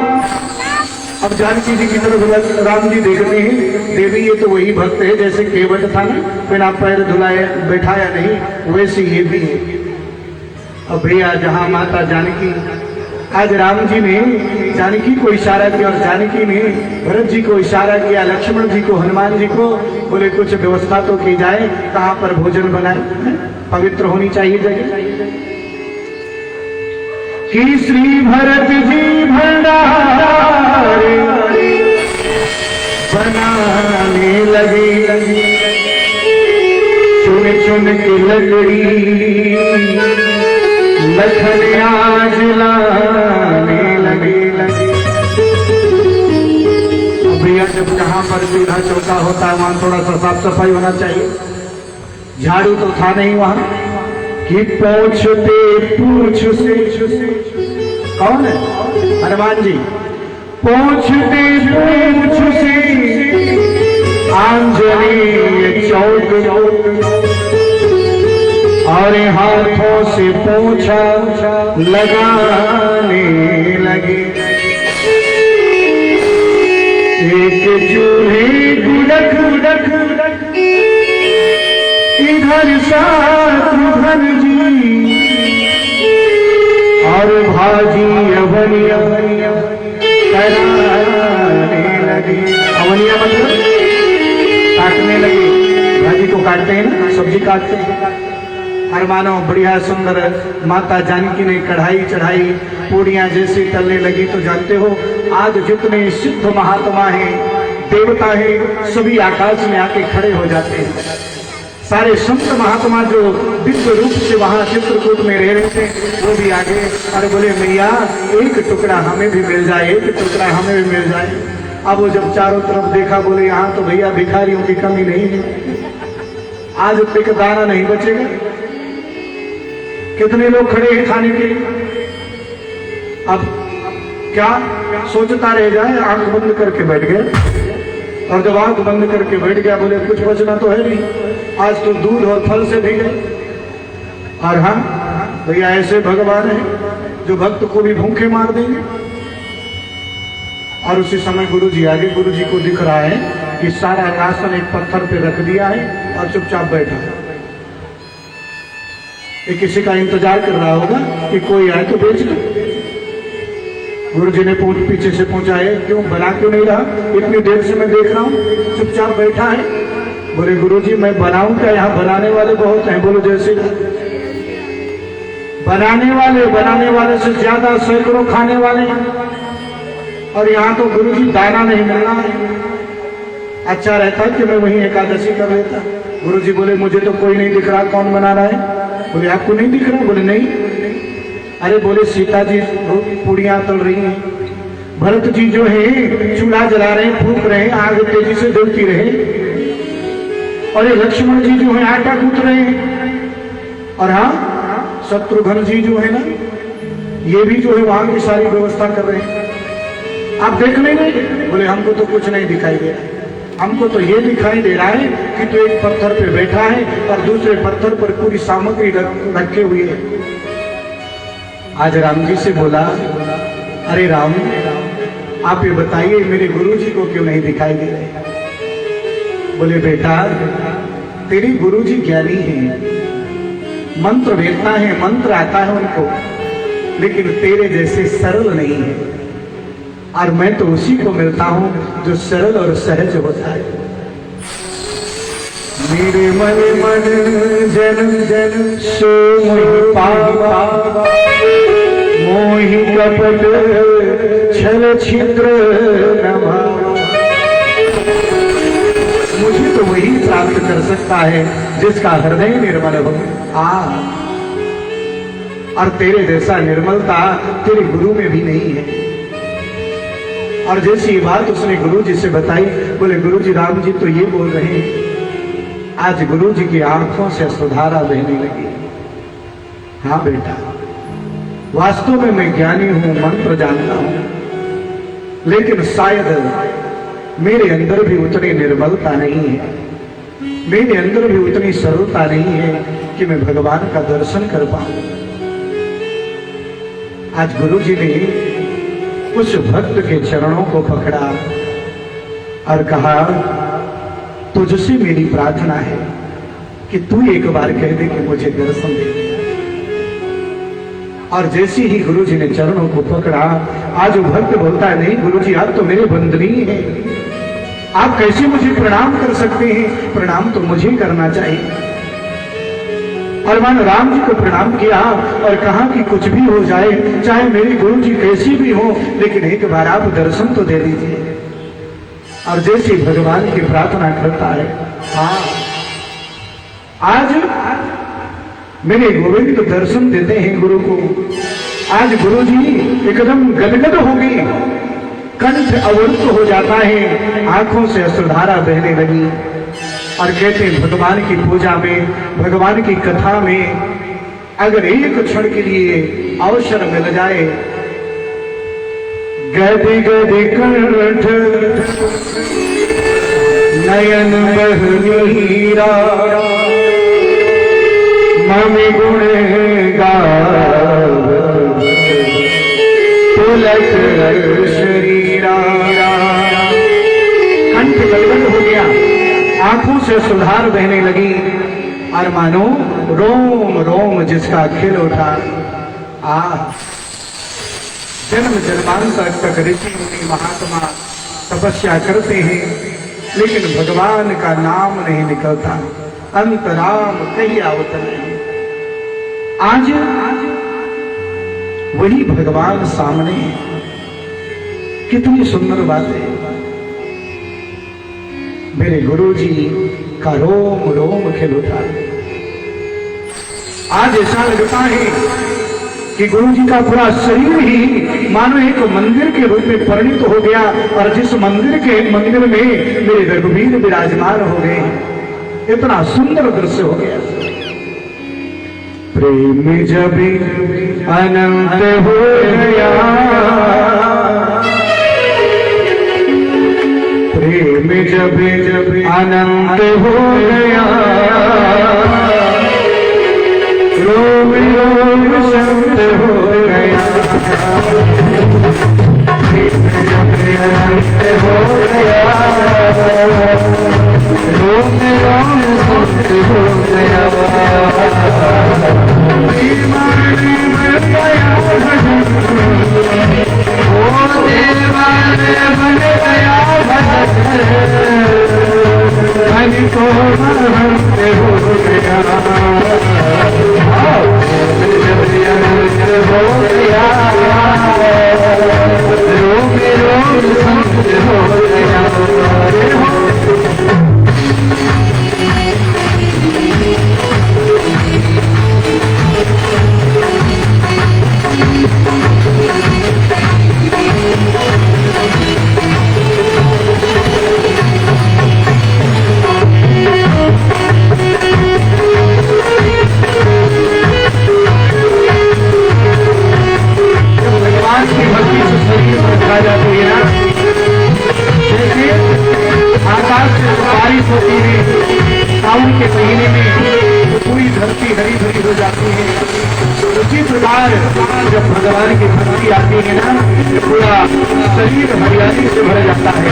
अब जानकी जी की तरफ राम जी देखते हैं, देवी ये तो वही भक्त है जैसे केवट था ना, बिना पैर धुलाए बैठाया नहीं, वैसे ये भी है। अब भैया जहां माता जानकी, आज राम जी ने जानकी को इशारा किया और जानकी ने भरत जी को इशारा किया, लक्ष्मण जी को, हनुमान जी को। बोले कुछ व्यवस्था तो की जाए, कहां पर भोजन बनाए, पवित्र होनी चाहिए जगह। कि श्री भरत जी भंडारे बनाने लगे, चुन चुन के लकड़ी लखन आज लाने लगे। भैया जब जहां पर चूल्हा चौका होता है वहां थोड़ा सा साफ सफाई होना चाहिए। झाड़ू तो था नहीं वहां कि पोंछते पूछ से, कौन है? हनुमान जी। पोंछते पूछ से आंजनेय चौक, और हाथों से पोंछा लगाने लगे। एक चूल्हे गुड़क गुड़क इधर शत्रुघ्न जी, और भाजी अवनिया कराने लगे। अवनिया मतलब काटने लगे, भाजी को काटते हैं ना, सब्जी काटते हैं। और मानो बढ़िया सुंदर माता जानकी ने कढ़ाई चढ़ाई, पूड़ियां जैसे तलने लगी। तो जानते हो आज जितने सिद्ध महात्मा हैं, देवता हैं, सभी आकाश में आके खड़े हो जाते हैं। सारे संत महात्मा जो दिव्य रूप से वहां चित्रकूट में रह रहे थे वो भी आगे, और बोले मैया एक टुकड़ा हमें भी मिल जाए, एक टुकड़ा हमें भी मिल जाए। अब वो जब चारों तरफ देखा, बोले यहाँ तो भैया भिखारियों की कमी नहीं है, आज एक दाना नहीं बचेगा। कितने लोग खड़े हैं खाने के लिए। अब क्या सोचता रह जाए, आंख बंद करके बैठ गए। और जब आंख बंद करके बैठ गया, बोले कुछ बचना तो है नहीं, आज तो दूध और फल से भी गए। और हम भैया ऐसे भगवान हैं जो भक्त को भी भूखे मार देंगे। और उसी समय गुरु जी आगे, गुरु जी को दिख रहा है कि सारा राशन एक पत्थर पे रख दिया है और चुपचाप बैठा है। ये किसी का इंतजार कर रहा होगा कि कोई आए तो बेच दो। गुरु जी ने पीछे से पूछा है क्यों बना क्यों नहीं रहा, इतनी देर से मैं देख रहा हूँ चुपचाप बैठा है। बोले गुरु जी मैं बनाऊं क्या, यहाँ बनाने वाले बहुत हैं। बोलो जैसे बनाने वाले से ज्यादा सैकड़ों खाने वाले हैं, और यहाँ तो गुरु जी दाना नहीं मिलना है। अच्छा रहता है कि मैं वहीं एकादशी कर लेता। गुरु जी बोले मुझे तो कोई नहीं दिख रहा, कौन बना रहा है? बोले आपको नहीं दिख रहा? बोले नहीं। अरे बोले सीता जी पूड़ियां तल रही हैं, भरत जी जो है चूल्हा जला रहे हैं, फूंक रहे हैं, आग तेजी से जलती रहे, और ये लक्ष्मण जी जो है आटा कूट रहे हैं, और हाँ शत्रुघ्न जी जो है ना ये भी जो है वहां की सारी व्यवस्था कर रहे हैं। आप देख लेंगे? बोले हमको तो कुछ नहीं दिखाई दे रहा, हमको तो ये दिखाई दे रहा है कि तो एक पत्थर पे बैठा है और दूसरे पत्थर पर पूरी सामग्री रखे हुई है। आज राम जी से बोला अरे राम आप ये बताइए मेरे गुरु जी को क्यों नहीं दिखाई दे रहे? बोले बेटा तेरे गुरु जी ज्ञानी हैं, मंत्र भेजना है, मंत्र आता है उनको, लेकिन तेरे जैसे सरल नहीं है, और मैं तो उसी को मिलता हूं जो सरल और सहज होता है। मेरे मन मन जन जन सो मोहि पावा, मोहि कपट छल छिद्र न भाव। मुझे तो वही प्राप्त कर सकता है जिसका हृदय निर्मल हो। और तेरे जैसा निर्मलता तेरे गुरु में भी नहीं है। और जैसी बात उसने गुरु जी से बताई, बोले गुरु जी राम जी तो ये बोल रहे हैं। आज गुरु जी की आंखों से सुधारा बहने लगी। हाँ बेटा, वास्तव में मैं ज्ञानी हूं, मंत्र जानता हूं, लेकिन शायद मेरे अंदर भी उतनी निर्मलता नहीं है, मेरे अंदर भी उतनी सरलता नहीं है कि मैं भगवान का दर्शन कर पाऊं। आज गुरु जी ने उस भक्त के चरणों को पकड़ा और कहा, तुझसे मेरी प्रार्थना है कि तू एक बार कह दे कि मुझे दर्शन दे। और जैसे ही गुरु जी ने चरणों को पकड़ा, आज वो भक्त बोलता है, नहीं गुरु जी आप तो मेरे बंदनी हैं, आप कैसे मुझे प्रणाम कर सकते हैं? प्रणाम तो मुझे करना चाहिए। और मैंने राम जी को प्रणाम किया और कहा कि कुछ भी हो जाए, चाहे मेरे गुरु जी कैसी भी हो, लेकिन एक बार आप दर्शन तो दे दीजिए। और जैसे भगवान की प्रार्थना करता है, हाँ आज मेरे गोविंद को दर्शन देते हैं गुरु को। आज गुरु जी एकदम गदगद हो गए, कंठ अवरुद्ध हो जाता है, आंखों से अश्रुधारा बहने लगी। और कहते हैं भगवान की पूजा में, भगवान की कथा में अगर एक क्षण के लिए अवसर मिल जाए, गदि गदि कंठ नयन बहनीरा ममि गुण गावत तुलक शरीरा। कंठ गदगद हो गया, आंखों से सुधार बहने लगी और मानो रोम रोम जिसका खिल उठा। जन्म जन्मांतर तक ऋषि मुनि महात्मा तपस्या करते हैं, लेकिन भगवान का नाम नहीं निकलता, अंतराम कहीं आवत नहीं। आज वही भगवान सामने है। कितनी सुंदर बात है। मेरे गुरु जी का रोम रोम खिल उठा। आज ऐसा लगता है कि गुरु जी का पूरा शरीर ही मानो एक मंदिर के रूप में परिणित हो गया, और जिस मंदिर में मेरे रघुवीर विराजमान हो गए, इतना सुंदर दृश्य हो गया। प्रेम जब अनंत हो गया, प्रेम जब अनंत हो गया, रोम रोम संत हो गया। प्रेम जब अनंत हो गया, रोम रोम संत हो गया। दीवाने बन गया भजन, ओ दीवाने बन गया भजन, मन को भ्रमंत हो गया। जब हो गया, रोम रोम संत हो गया। सावन के महीने में पूरी धरती हरी भरी हो जाती है। उसी प्रकार जब भगवान की भक्ति आती है ना, पूरा शरीर हरियाली से भर जाता है।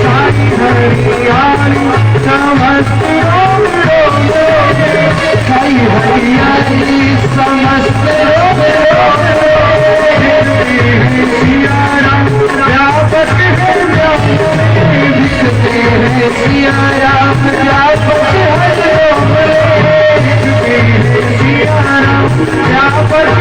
सारी हरियाली समस्त सारी हरियाली समस्त व्यापक है, सिया राम व्यापक है, सिया राम व्यापक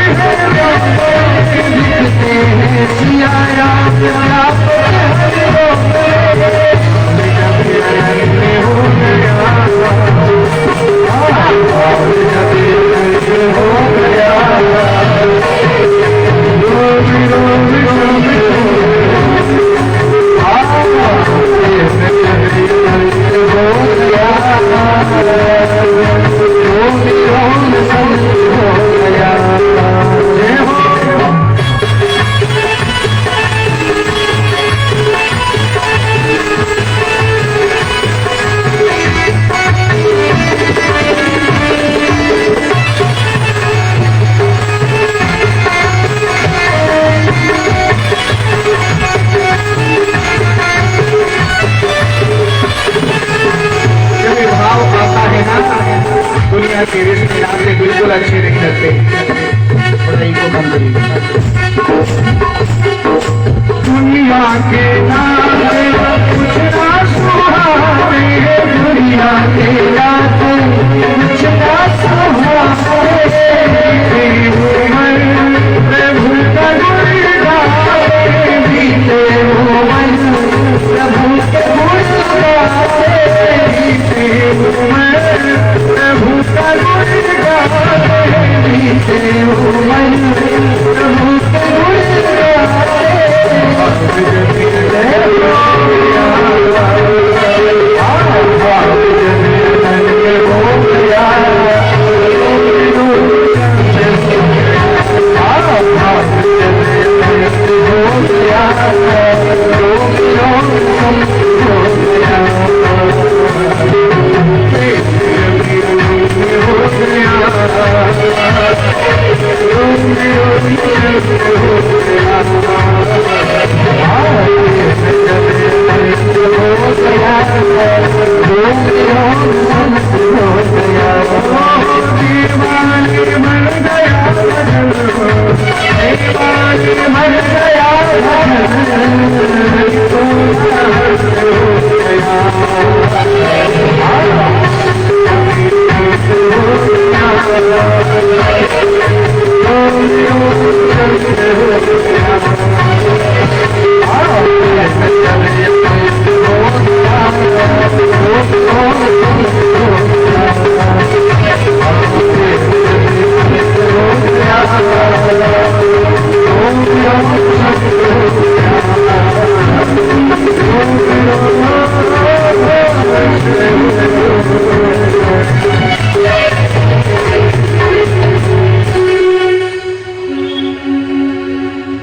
पे पढ़ाई को कम करिए। दुनिया के नाते कुछ ना सुहावे, दुनिया के नाते कुछ ना सुहावे, प्रभु का गुण गावे, बीते वो मन प्रभु के गुण गावे, बीते वो मन प्रभु का गुण गावे, बीते वो मन प्रभु के गुण गावे।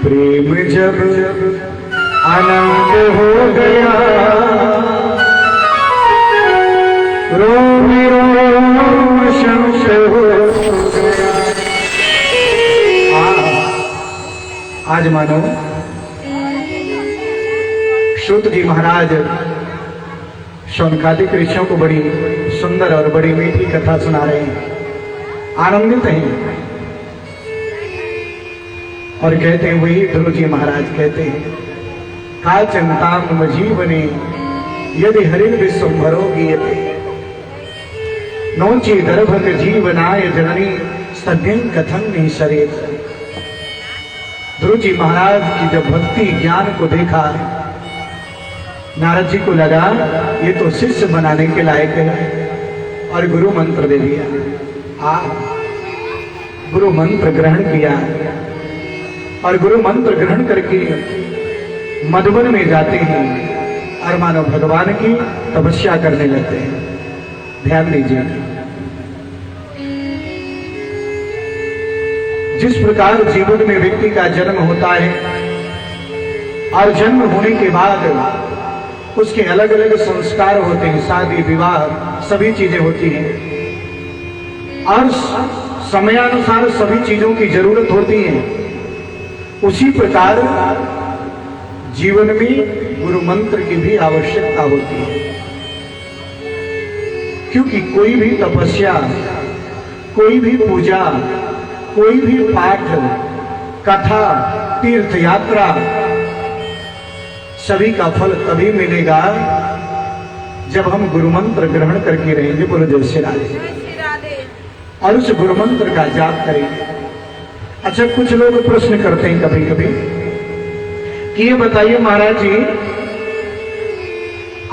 प्रेम जब अनंत हो गया, रोम रोम शंख हो गया। आज मानो सूत जी महाराज शौनकादिक ऋषियों को बड़ी सुंदर और बड़ी मीठी कथा सुना रहे हैं, आनंदित हैं और कहते हैं, वही ध्रुव जी महाराज कहते हैं, का चिंताम जीवने यदि हरिण विश्वभरो गीयते, नोचि दर्भक जीवनाय जननी सद्यं कथन नहीं सरेत। ध्रुव जी महाराज की जब भक्ति ज्ञान को देखा, नारद जी को लगा ये तो शिष्य बनाने के लायक है, और गुरु मंत्र दे दिया। गुरु मंत्र ग्रहण किया और गुरु मंत्र ग्रहण करके मधुबन में जाते हैं और मानो भगवान की तपस्या करने लगते हैं। ध्यान दीजिए, जिस प्रकार जीवन में व्यक्ति का जन्म होता है और जन्म होने के बाद उसके अलग अलग संस्कार होते हैं, शादी विवाह सभी चीजें होती हैं और समयानुसार सभी चीजों की जरूरत होती है, उसी प्रकार जीवन में गुरु मंत्र की भी आवश्यकता होती है। क्योंकि कोई भी तपस्या, कोई भी पूजा, कोई भी पाठ, कथा, तीर्थ यात्रा, सभी का फल तभी मिलेगा जब हम गुरु मंत्र ग्रहण करके रहेंगे। बोलो जय श्री राधे। और उस गुरु मंत्र का जाप करेंगे। अच्छा, कुछ लोग प्रश्न करते हैं कभी कभी कि ये बताइए महाराज जी,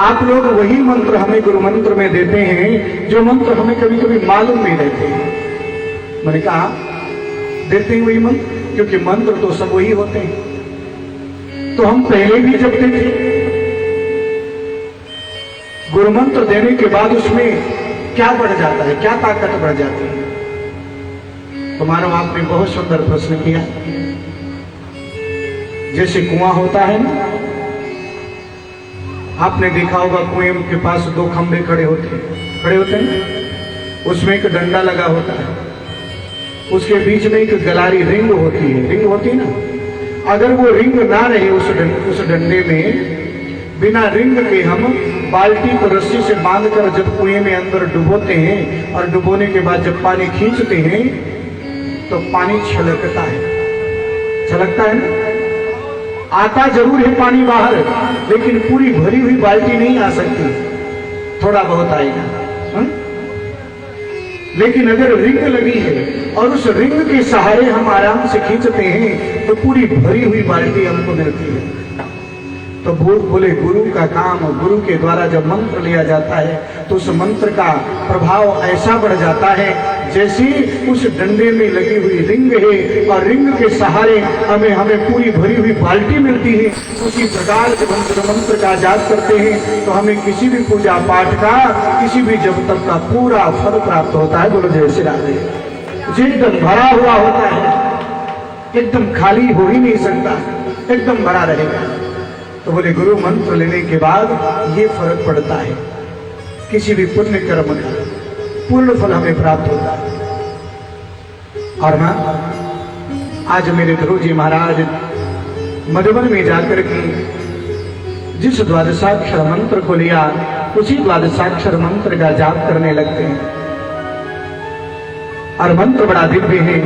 आप लोग वही मंत्र हमें गुरु मंत्र में देते हैं जो मंत्र हमें कभी कभी मालूम नहीं रहते हैं। मैंने कहा देते हैं वही मंत्र, क्योंकि मंत्र तो सब वही होते हैं, तो हम पहले भी जपते थे। गुरु मंत्र देने के बाद उसमें क्या बढ़ जाता है, क्या ताकत बढ़ जाती है? तो मानो आपने बहुत सुंदर प्रश्न किया। जैसे कुआं होता है ना, आपने देखा होगा कुएं के पास दो खंभे खड़े होते हैं, उसमें एक डंडा लगा होता है, उसके बीच में एक गलारी रिंग होती है ना। अगर वो रिंग ना रहे उस डंडे में, बिना रिंग के हम बाल्टी को रस्सी से बांधकर जब कुएं में अंदर डुबोते हैं और डुबोने के बाद जब पानी खींचते हैं तो पानी छलकता है, छलकता है ना, आता जरूर है पानी बाहर, लेकिन पूरी भरी हुई बाल्टी नहीं आ सकती, थोड़ा बहुत आएगा। लेकिन अगर रिंग लगी है और उस रिंग के सहारे हम आराम से खींचते हैं तो पूरी भरी हुई बाल्टी हमको मिलती है। तो बोले गुरु का काम, गुरु के द्वारा जब मंत्र लिया जाता है तो उस मंत्र का प्रभाव ऐसा बढ़ जाता है जैसे उस डंडे में लगी हुई रिंग है और रिंग के सहारे हमें पूरी भरी हुई बाल्टी मिलती है। उसी प्रकार जब मंत्र का जाप करते हैं तो हमें किसी भी पूजा पाठ का, किसी भी जब तक का पूरा फल प्राप्त होता है। बोलो जय श्री राधे। जो एकदम भरा हुआ होता है, एकदम खाली हो ही नहीं सकता, एकदम भरा रहेगा। तो बोले गुरु मंत्र लेने के बाद ये फर्क पड़ता है, किसी भी पुण्य कर्म का पूर्ण फल हमें प्राप्त होता है। और हाँ, आज मेरे गुरु जी महाराज मधुबन में जाकर के जिस द्वादशाक्षर मंत्र को लिया उसी द्वादशाक्षर मंत्र का जाप करने लगते हैं। और मंत्र बड़ा दिव्य है।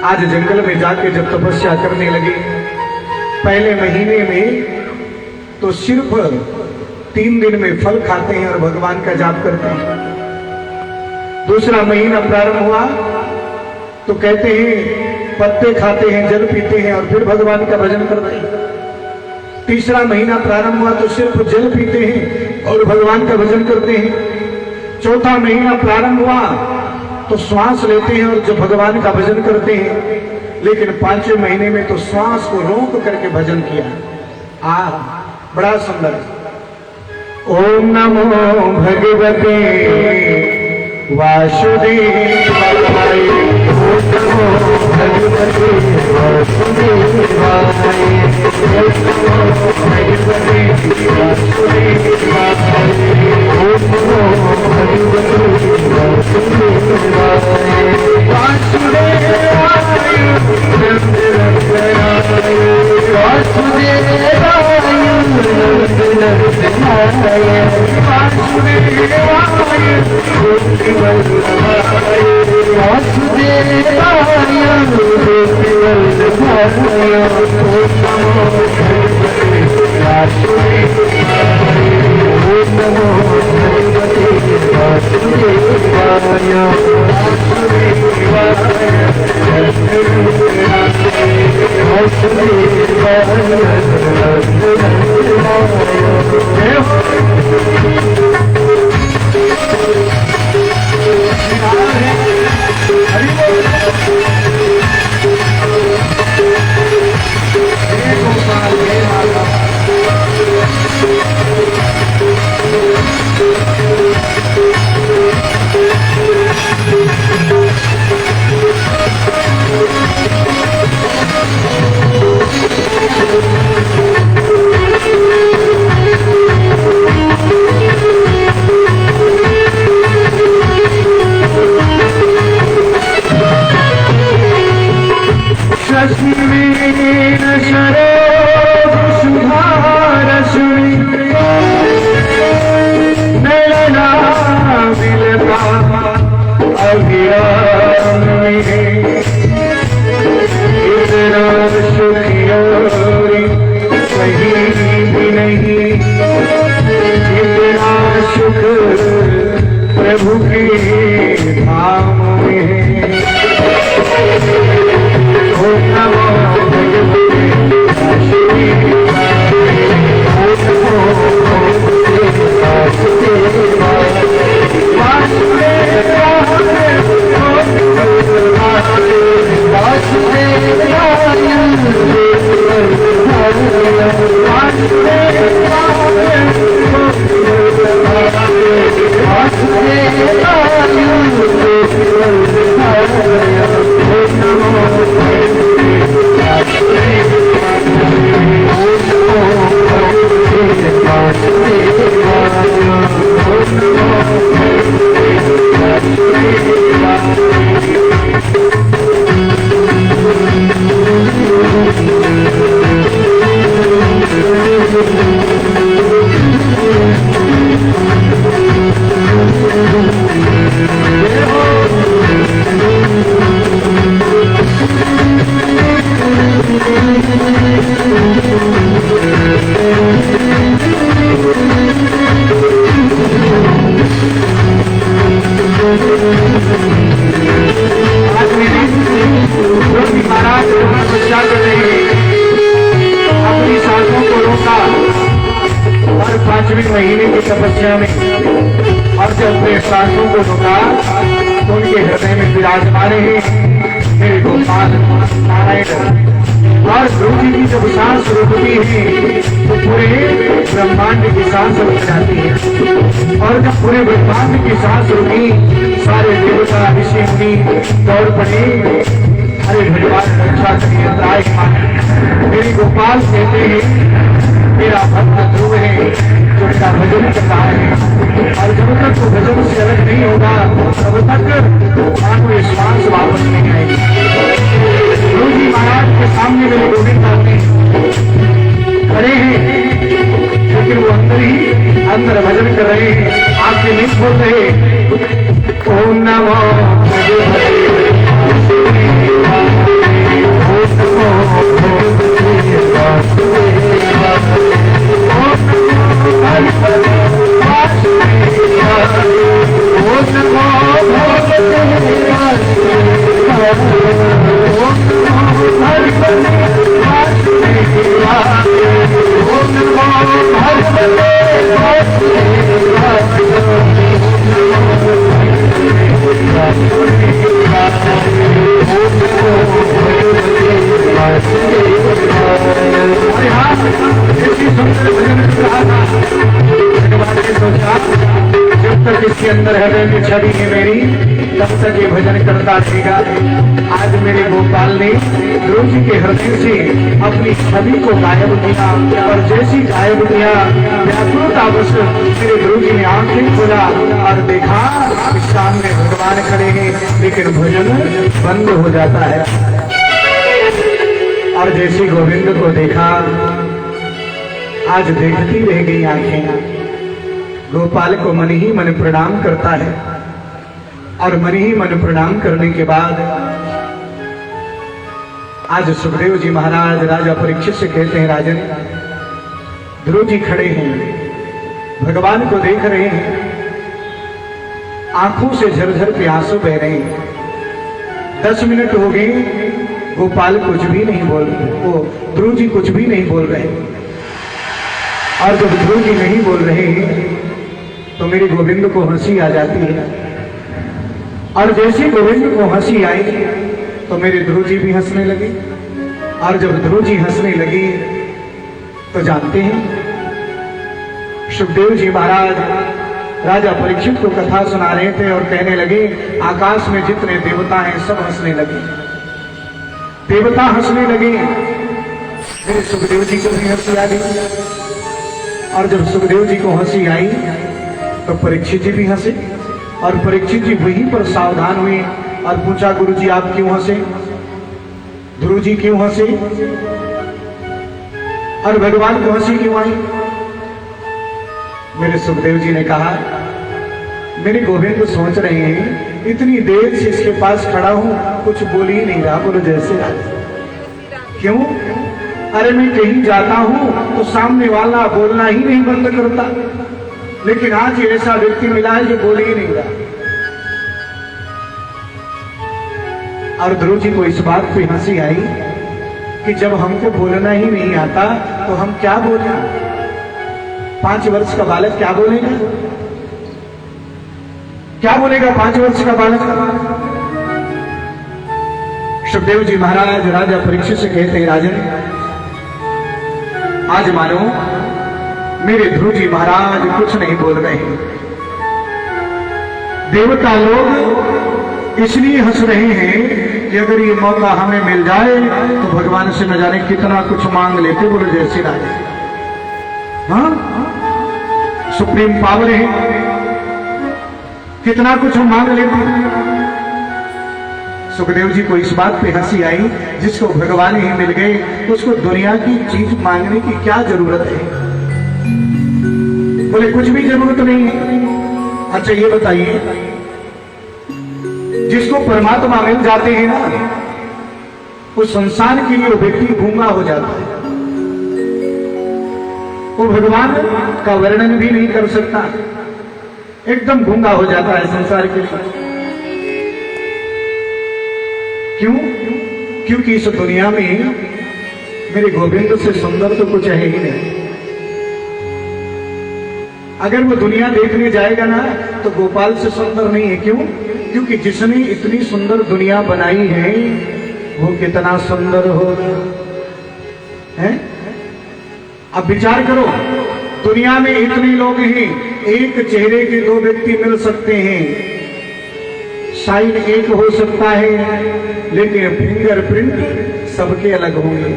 आज जंगल में जाके जब तपस्या करने लगे, पहले महीने में तो सिर्फ 3 दिन में फल खाते हैं और भगवान का जाप करते हैं। दूसरा महीना प्रारंभ हुआ तो कहते हैं पत्ते खाते हैं, जल पीते हैं और फिर भगवान का भजन करते हैं। तीसरा महीना प्रारंभ हुआ तो सिर्फ जल पीते हैं और भगवान का भजन करते हैं। चौथा महीना प्रारंभ हुआ तो श्वास लेते हैं और जब भगवान का भजन करते हैं। लेकिन 5वें महीने में तो श्वास को रोक करके भजन किया। बड़ा सुंदर। ओम नमो भगवते वासुदेवाय, ओम नमो भगवते वासुदेवाय, ओम नमो भगवते वासुदेवाय, ओम नमो भगवते वासुदेवाय, वासुदेवाय वासुदेवाय प्रभु के धाम में। ओम नमो भगवते वासुदेवाय, ओम नमो भगवते वासुदेवाय, वासुदेवाय आज मेरी गुरुजी महाराज तपस्या कर रहे हैं, अपनी सांसों को रोका और 5वें महीने की तपस्या में, और जब अपने सांसों को रोका तो उनके हृदय में विराजमान है मेरे गोपाल नारायण। और गुरुजी की जब सांस रुकती है तो पूरे ब्रह्मांड की सांस रुक जाती है, और जब पूरे ब्रह्मांड की सांस रुकी सारे देवता ऋषि मुनि दौड़ पड़े, अरे भगवान रक्षा करिए त्राय मेरी गोपाल कहते हैं मेरा भक्त ध्रुव है जो मेरा भजन करता है, और जब तक वो भजन से अलग नहीं होगा तब तक मानो ये श्वास वापस नहीं आएगी। गुरुजी महाराज के सामने मेरे गोविंद आते खड़े हैं, लेकिन वो अंदर भजन कर रहे हैं, आपके नहीं बोल रहे ओम नमो इसके अंदर हृदय में छवि है मेरी, तब तक ये भजन करता रहेगा। आज मेरे गोपाल ने गुरुजी के हृदय से अपनी छवि को गायब किया, और जैसी गायब किया व्याकुलतावश मेरे गुरुजी ने आंखें खोला और देखा कि सामने भगवान खड़े हैं, लेकिन भजन बंद हो जाता है। और जैसे गोविंद को देखा आज देखती रह गई आंखें। गोपाल को मन ही मन प्रणाम करता है, और मन ही मन प्रणाम करने के बाद आज सुखदेव जी महाराज राजा परीक्षित से कहते हैं राजन ध्रुव जी खड़े हैं, भगवान को देख रहे हैं, आंखों से झरझर के आंसू बह रहे हैं। 10 मिनट हो गए, गोपाल कुछ भी नहीं बोल रहे, वो ध्रुव जी कुछ भी नहीं बोल रहे। और जब ध्रुव जी नहीं बोल रहे हैं तो मेरे गोविंद को हंसी आ जाती है, और जैसे गोविंद को हंसी आई तो मेरे ध्रुव जी भी हंसने लगे। और जब ध्रुव जी हंसने लगे तो जानते हैं सुखदेव जी महाराज राजा परीक्षित को कथा सुना रहे थे और कहने लगे आकाश में जितने देवता हैं सब हंसने लगे, देवता हंसने लगे। मेरे सुखदेव जी को भी हंसी आ गई, और जब सुखदेव जी को हंसी आई तो परीक्षित जी भी हंसे, और परीक्षित जी वहीं पर सावधान हुए और पूछा गुरु जी आप क्यों हंसे, ध्रुव जी क्यों हंसे, और भगवान को हंसी क्यों आई। मेरे सुखदेव जी ने कहा मेरे गोविंद सोच रहे हैं इतनी देर से इसके पास खड़ा हूं कुछ बोल ही नहीं रहा, बोलो जैसे क्यों, अरे मैं कहीं जाता हूं तो सामने वाला बोलना ही नहीं बंद करता, लेकिन आज ऐसा व्यक्ति मिला है जो बोल ही नहीं रहा। और ध्रुव जी को इस बात पे हंसी आई कि जब हमको बोलना ही नहीं आता तो हम क्या बोलें, 5 वर्ष का बालक क्या बोलेगा, क्या बोलेगा 5 वर्ष का बालक। सुखदेव जी महाराज राजा परीक्षित से कहते हैं राजन आज मानो मेरे ध्रुव जी महाराज कुछ नहीं बोल रहे हैं, देवता लोग इसलिए हंस रहे हैं कि अगर ये मौका हमें मिल जाए तो भगवान से न जाने कितना कुछ मांग लेते, बोलो जय श्री राम। हाँ सुप्रीम पावर है, कितना कुछ हम मांग लेते। सुखदेव जी को इस बात पे हंसी आई जिसको भगवान ही मिल गए उसको दुनिया की चीज मांगने की क्या जरूरत है, बोले कुछ भी जरूरत नहीं है। अच्छा ये बताइए जिसको परमात्मा मिल जाते हैं ना उस संसार के लिए वो व्यक्ति गूंगा हो जाता है, वो भगवान का वर्णन भी नहीं कर सकता, एकदम गूंगा हो जाता है संसार के लिए। क्यों? क्योंकि इस दुनिया में मेरे गोविंद से सुंदर तो कुछ है ही नहीं। अगर वो दुनिया देखने जाएगा ना तो गोपाल से सुंदर नहीं है। क्यों? क्योंकि जिसने इतनी सुंदर दुनिया बनाई है वो कितना सुंदर होगा, है? अब विचार करो, दुनिया में इतने लोग हैं, एक चेहरे के दो व्यक्ति मिल सकते हैं, साइन एक हो सकता है, लेकिन फिंगरप्रिंट सबके अलग होंगे।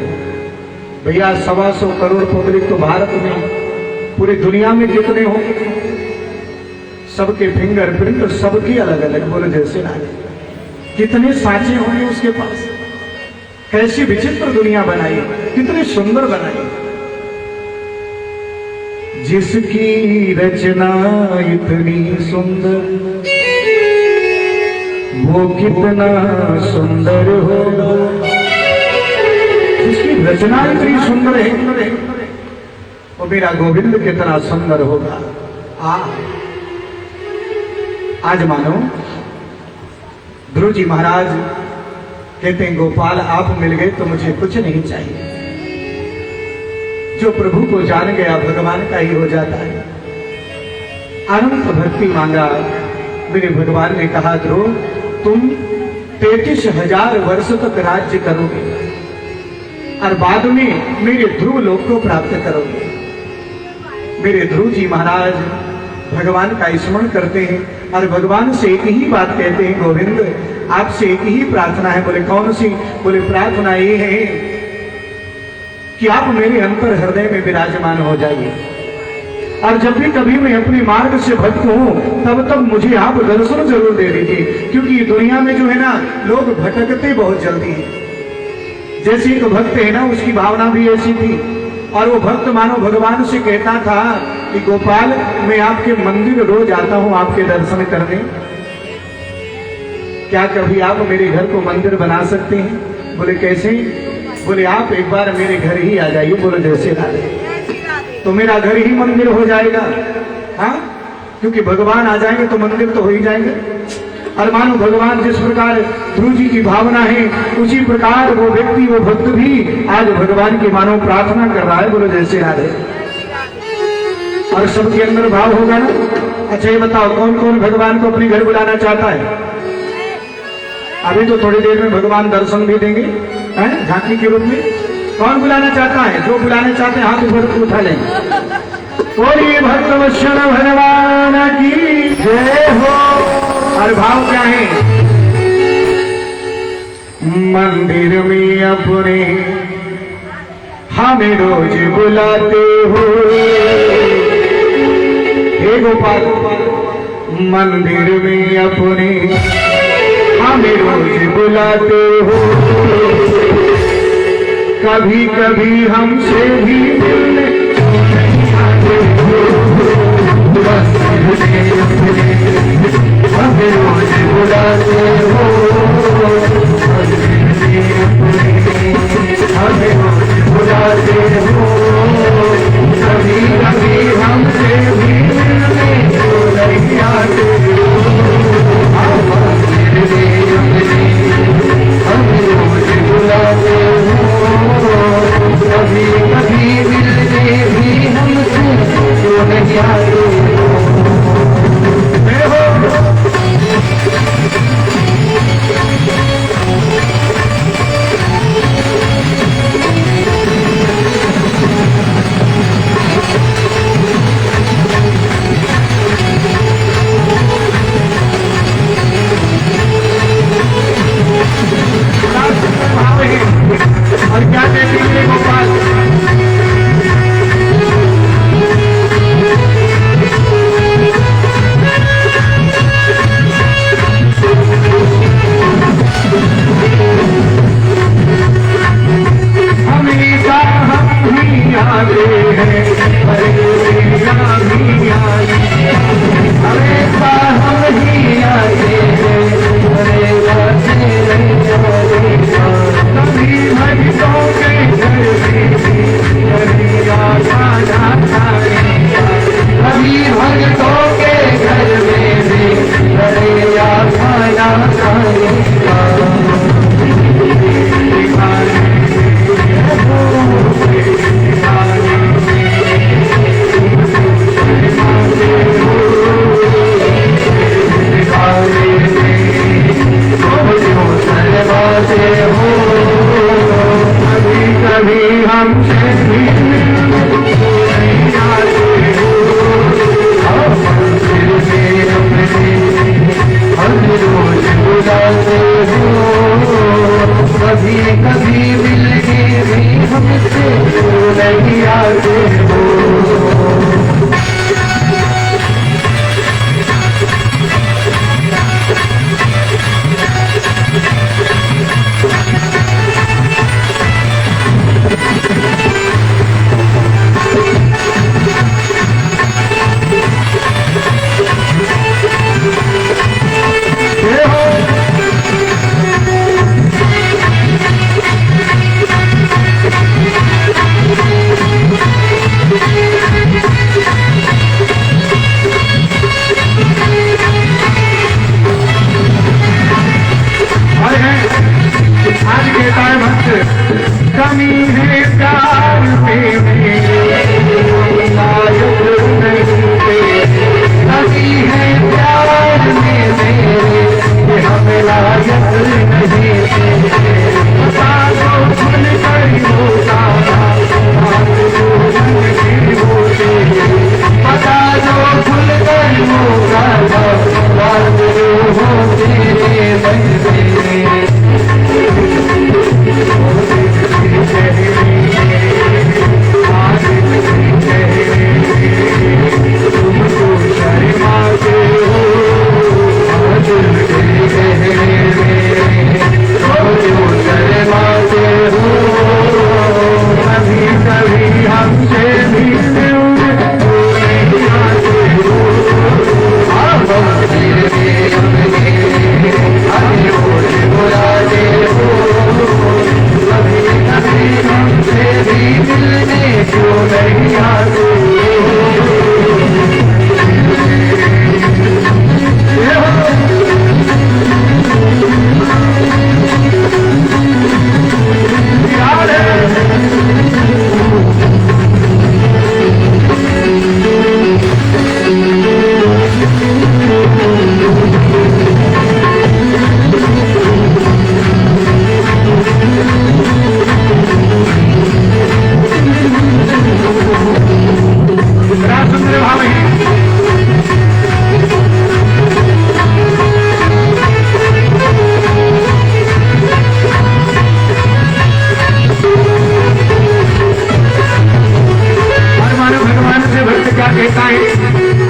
भैया 125 करोड़ पब्लिक तो भारत में, पूरी दुनिया में कितने होंगे, सबके फिंगरप्रिंट सबके अलग अलग। बोले जैसे ना कितने सांचे होंगे उसके पास। कैसी विचित्र दुनिया बनाई, कितनी सुंदर बनाई। जिसकी रचना इतनी सुंदर वो कितना सुंदर होगा। जिसकी रचना इतनी सुंदर है वो मेरा गोविंद कितना सुंदर होगा। आज मानो ध्रुव जी महाराज कहते हैं, गोपाल आप मिल गए तो मुझे कुछ नहीं चाहिए। जो प्रभु को जान गया भगवान का ही हो जाता है। अनंत भक्ति मांगा, मेरे भगवान ने कहा ध्रुव तुम 33,000 वर्ष तक राज्य करोगे और बाद में मेरे ध्रुव लोक को प्राप्त करोगे। मेरे ध्रुव जी महाराज भगवान का स्मरण करते हैं और भगवान से एक ही बात कहते हैं, गोविंद आपसे एक ही प्रार्थना है। बोले कौन सी? बोले प्रार्थना ये है कि आप मेरे अंतर हृदय में विराजमान हो जाइए और जब भी कभी मैं अपने मार्ग से भटक हूं तब तक मुझे आप दर्शन जरूर दे दीजिए। क्योंकि दुनिया में जो है ना लोग भटकते बहुत जल्दी हैं। जैसे एक भक्त है ना, उसकी भावना भी ऐसी थी और वो भक्त मानो भगवान से कहता था कि गोपाल मैं आपके मंदिर रोज आता हूं आपके दर्शन करने, क्या कभी आप मेरे घर को मंदिर बना सकते हैं? बोले कैसे? बोले आप एक बार मेरे घर ही आ जाइए। बोले जैसे राधे, तो मेरा घर ही मंदिर हो जाएगा। हाँ, क्योंकि भगवान आ जाएंगे तो मंदिर तो हो ही जाएंगे। और मानो भगवान जिस प्रकार ध्रुव जी की भावना है उसी प्रकार वो व्यक्ति वो भक्त भी आज भगवान की मानो प्रार्थना कर रहा है। बोलो जैसे राधे। और सबके अंदर भाव होगा ना। अच्छा ये बताओ कौन कौन भगवान को अपने घर बुलाना चाहता है? अभी तो थोड़ी देर में भगवान दर्शन भी देंगे झांकी के रूप में। कौन बुलाना चाहता है? जो बुलाने चाहते हैं हाथ ऊपर उठा लेंगे। बोलिए भक्तवत्सल भगवान की जय हो। और भाव क्या है? मंदिर में अपने हमें रोज बुलाते हो। हे गोपाल मंदिर में अपने हमें रोज बुलाते हो। कभी कभी हमसे भी मिलने हमें रोज बुलाते हो। हमें रोज बुलाते हो। कभी कभी हमसे भी मिलने नहीं आते हो। हमें रोज बुलाते हो। कभी कभी मिलने भी हमसे नहीं आते हो। और क्या कहते हैं गोपाल? हमेशा हम ही आते हैं, हमेशा ही आए। हमेशा हम ही आते हैं, हमेशा कभी भक्तों के घर में कभी कभी मिलने भी हमसे नहीं आते हो। आज कहता है भक्त कमी है प्यार में मेरे लायक नहीं थे, कमी है प्यार में मेरे ये हमें लायक नहीं थे। बता दो भूल कर होता बात जो नहीं होते, बता दो भूल कर होगा बात जो होते बनते।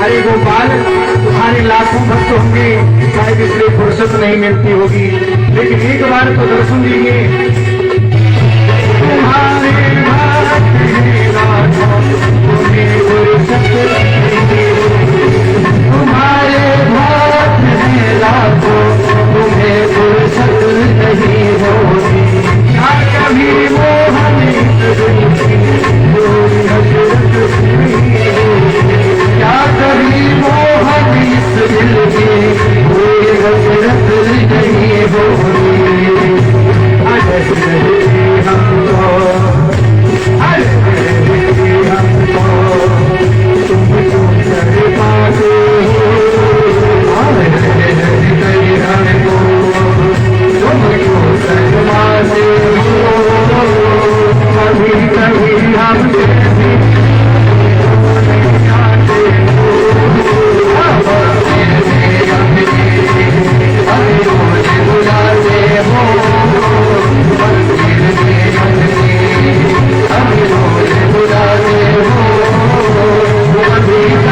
अरे गोपाल तुम्हारे लाखों भक्त होंगे, शायद इसलिए फुर्सत नहीं मिलती होगी, लेकिन एक बार तो दर्शन दीजिए। तुम्हारे भक्त हैं लाखों, तुम्हें फुर्सत नहीं होगी, तुम्हारे भक्त हैं लाखों, तुम्हें फुर्सत नहीं होगी। क्या कभी मोहन क्या कभी मोहन इस दिल में कोई हसरत नहीं होगी। हमको तुम क्यों कर पाते हो, हमको तुम क्यों शर्माते हो। कभी कभी हमसे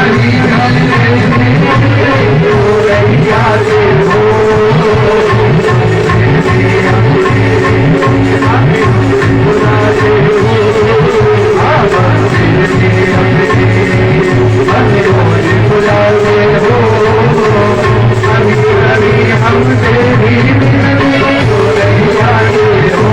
मंदिर में अपने हमें रोज बुलाते हो, कभी कभी हमसे भी मिलने क्यों नहीं आते हो।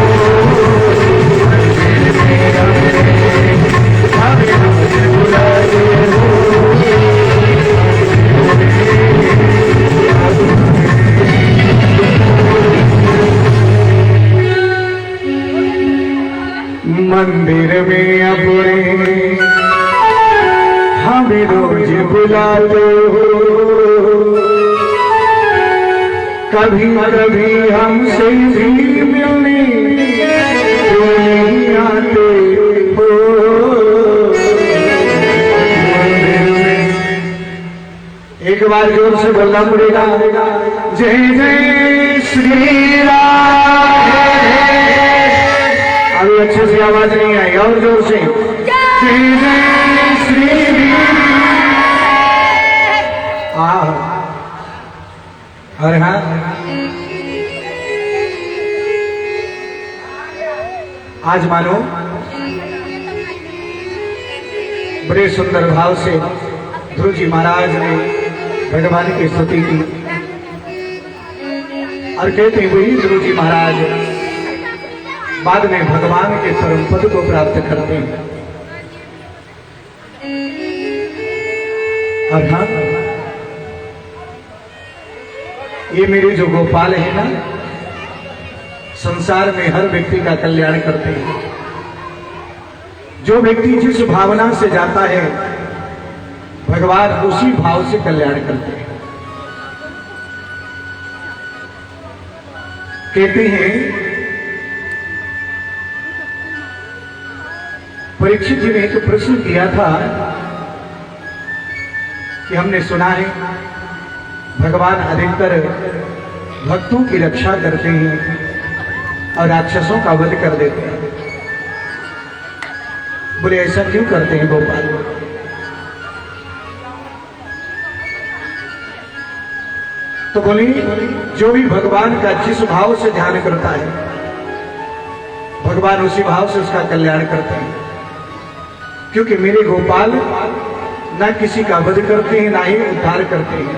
मंदिर में एक बार जोर से बोलना पड़ेगा, जय जय श्री राम। अभी अच्छे से आवाज नहीं आई, और जोर से, जय जय श्री राम। अरे हाँ, आज मानो बड़े सुंदर भाव से ध्रुव जी महाराज ने भगवान की स्तुति की और कहते हैं वही ध्रुव जी महाराज बाद में भगवान के परम पद को प्राप्त करते हैं। और हाँ, ये मेरे जो गोपाल है ना, संसार में हर व्यक्ति का कल्याण करते हैं। जो व्यक्ति जिस भावना से जाता है भगवान उसी भाव से कल्याण करते हैं। कहते हैं परीक्षित जी ने एक प्रश्न किया था कि हमने सुना है भगवान अधिकतर भक्तों की रक्षा करते हैं और राक्षसों का वध कर देते हैं। बोले ऐसा क्यों करते हैं गोपाल? तो बोली जो भी भगवान का जिस भाव से ध्यान करता है भगवान उसी भाव से उसका कल्याण करते हैं। क्योंकि मेरे गोपाल ना किसी का वध करते हैं ना ही उद्धार करते हैं।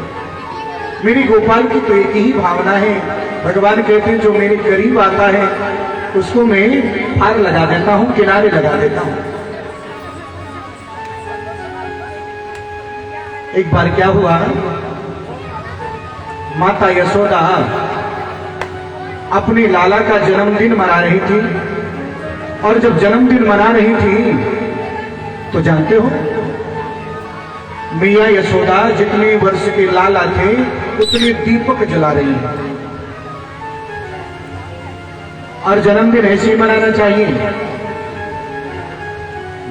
मेरी गोपाल की तो एक ही भावना है। भगवान कहते हैं जो मेरे करीब आता है उसको मैं पार लगा देता हूं, किनारे लगा देता हूं। एक बार क्या हुआ, माता यशोदा अपने लाला का जन्मदिन मना रही थी और जब जन्मदिन मना रही थी तो जानते हो मैया यशोदा जितने वर्ष के लाला थे उतने दीपक जला रही है। और जन्मदिन ऐसे ही मनाना चाहिए,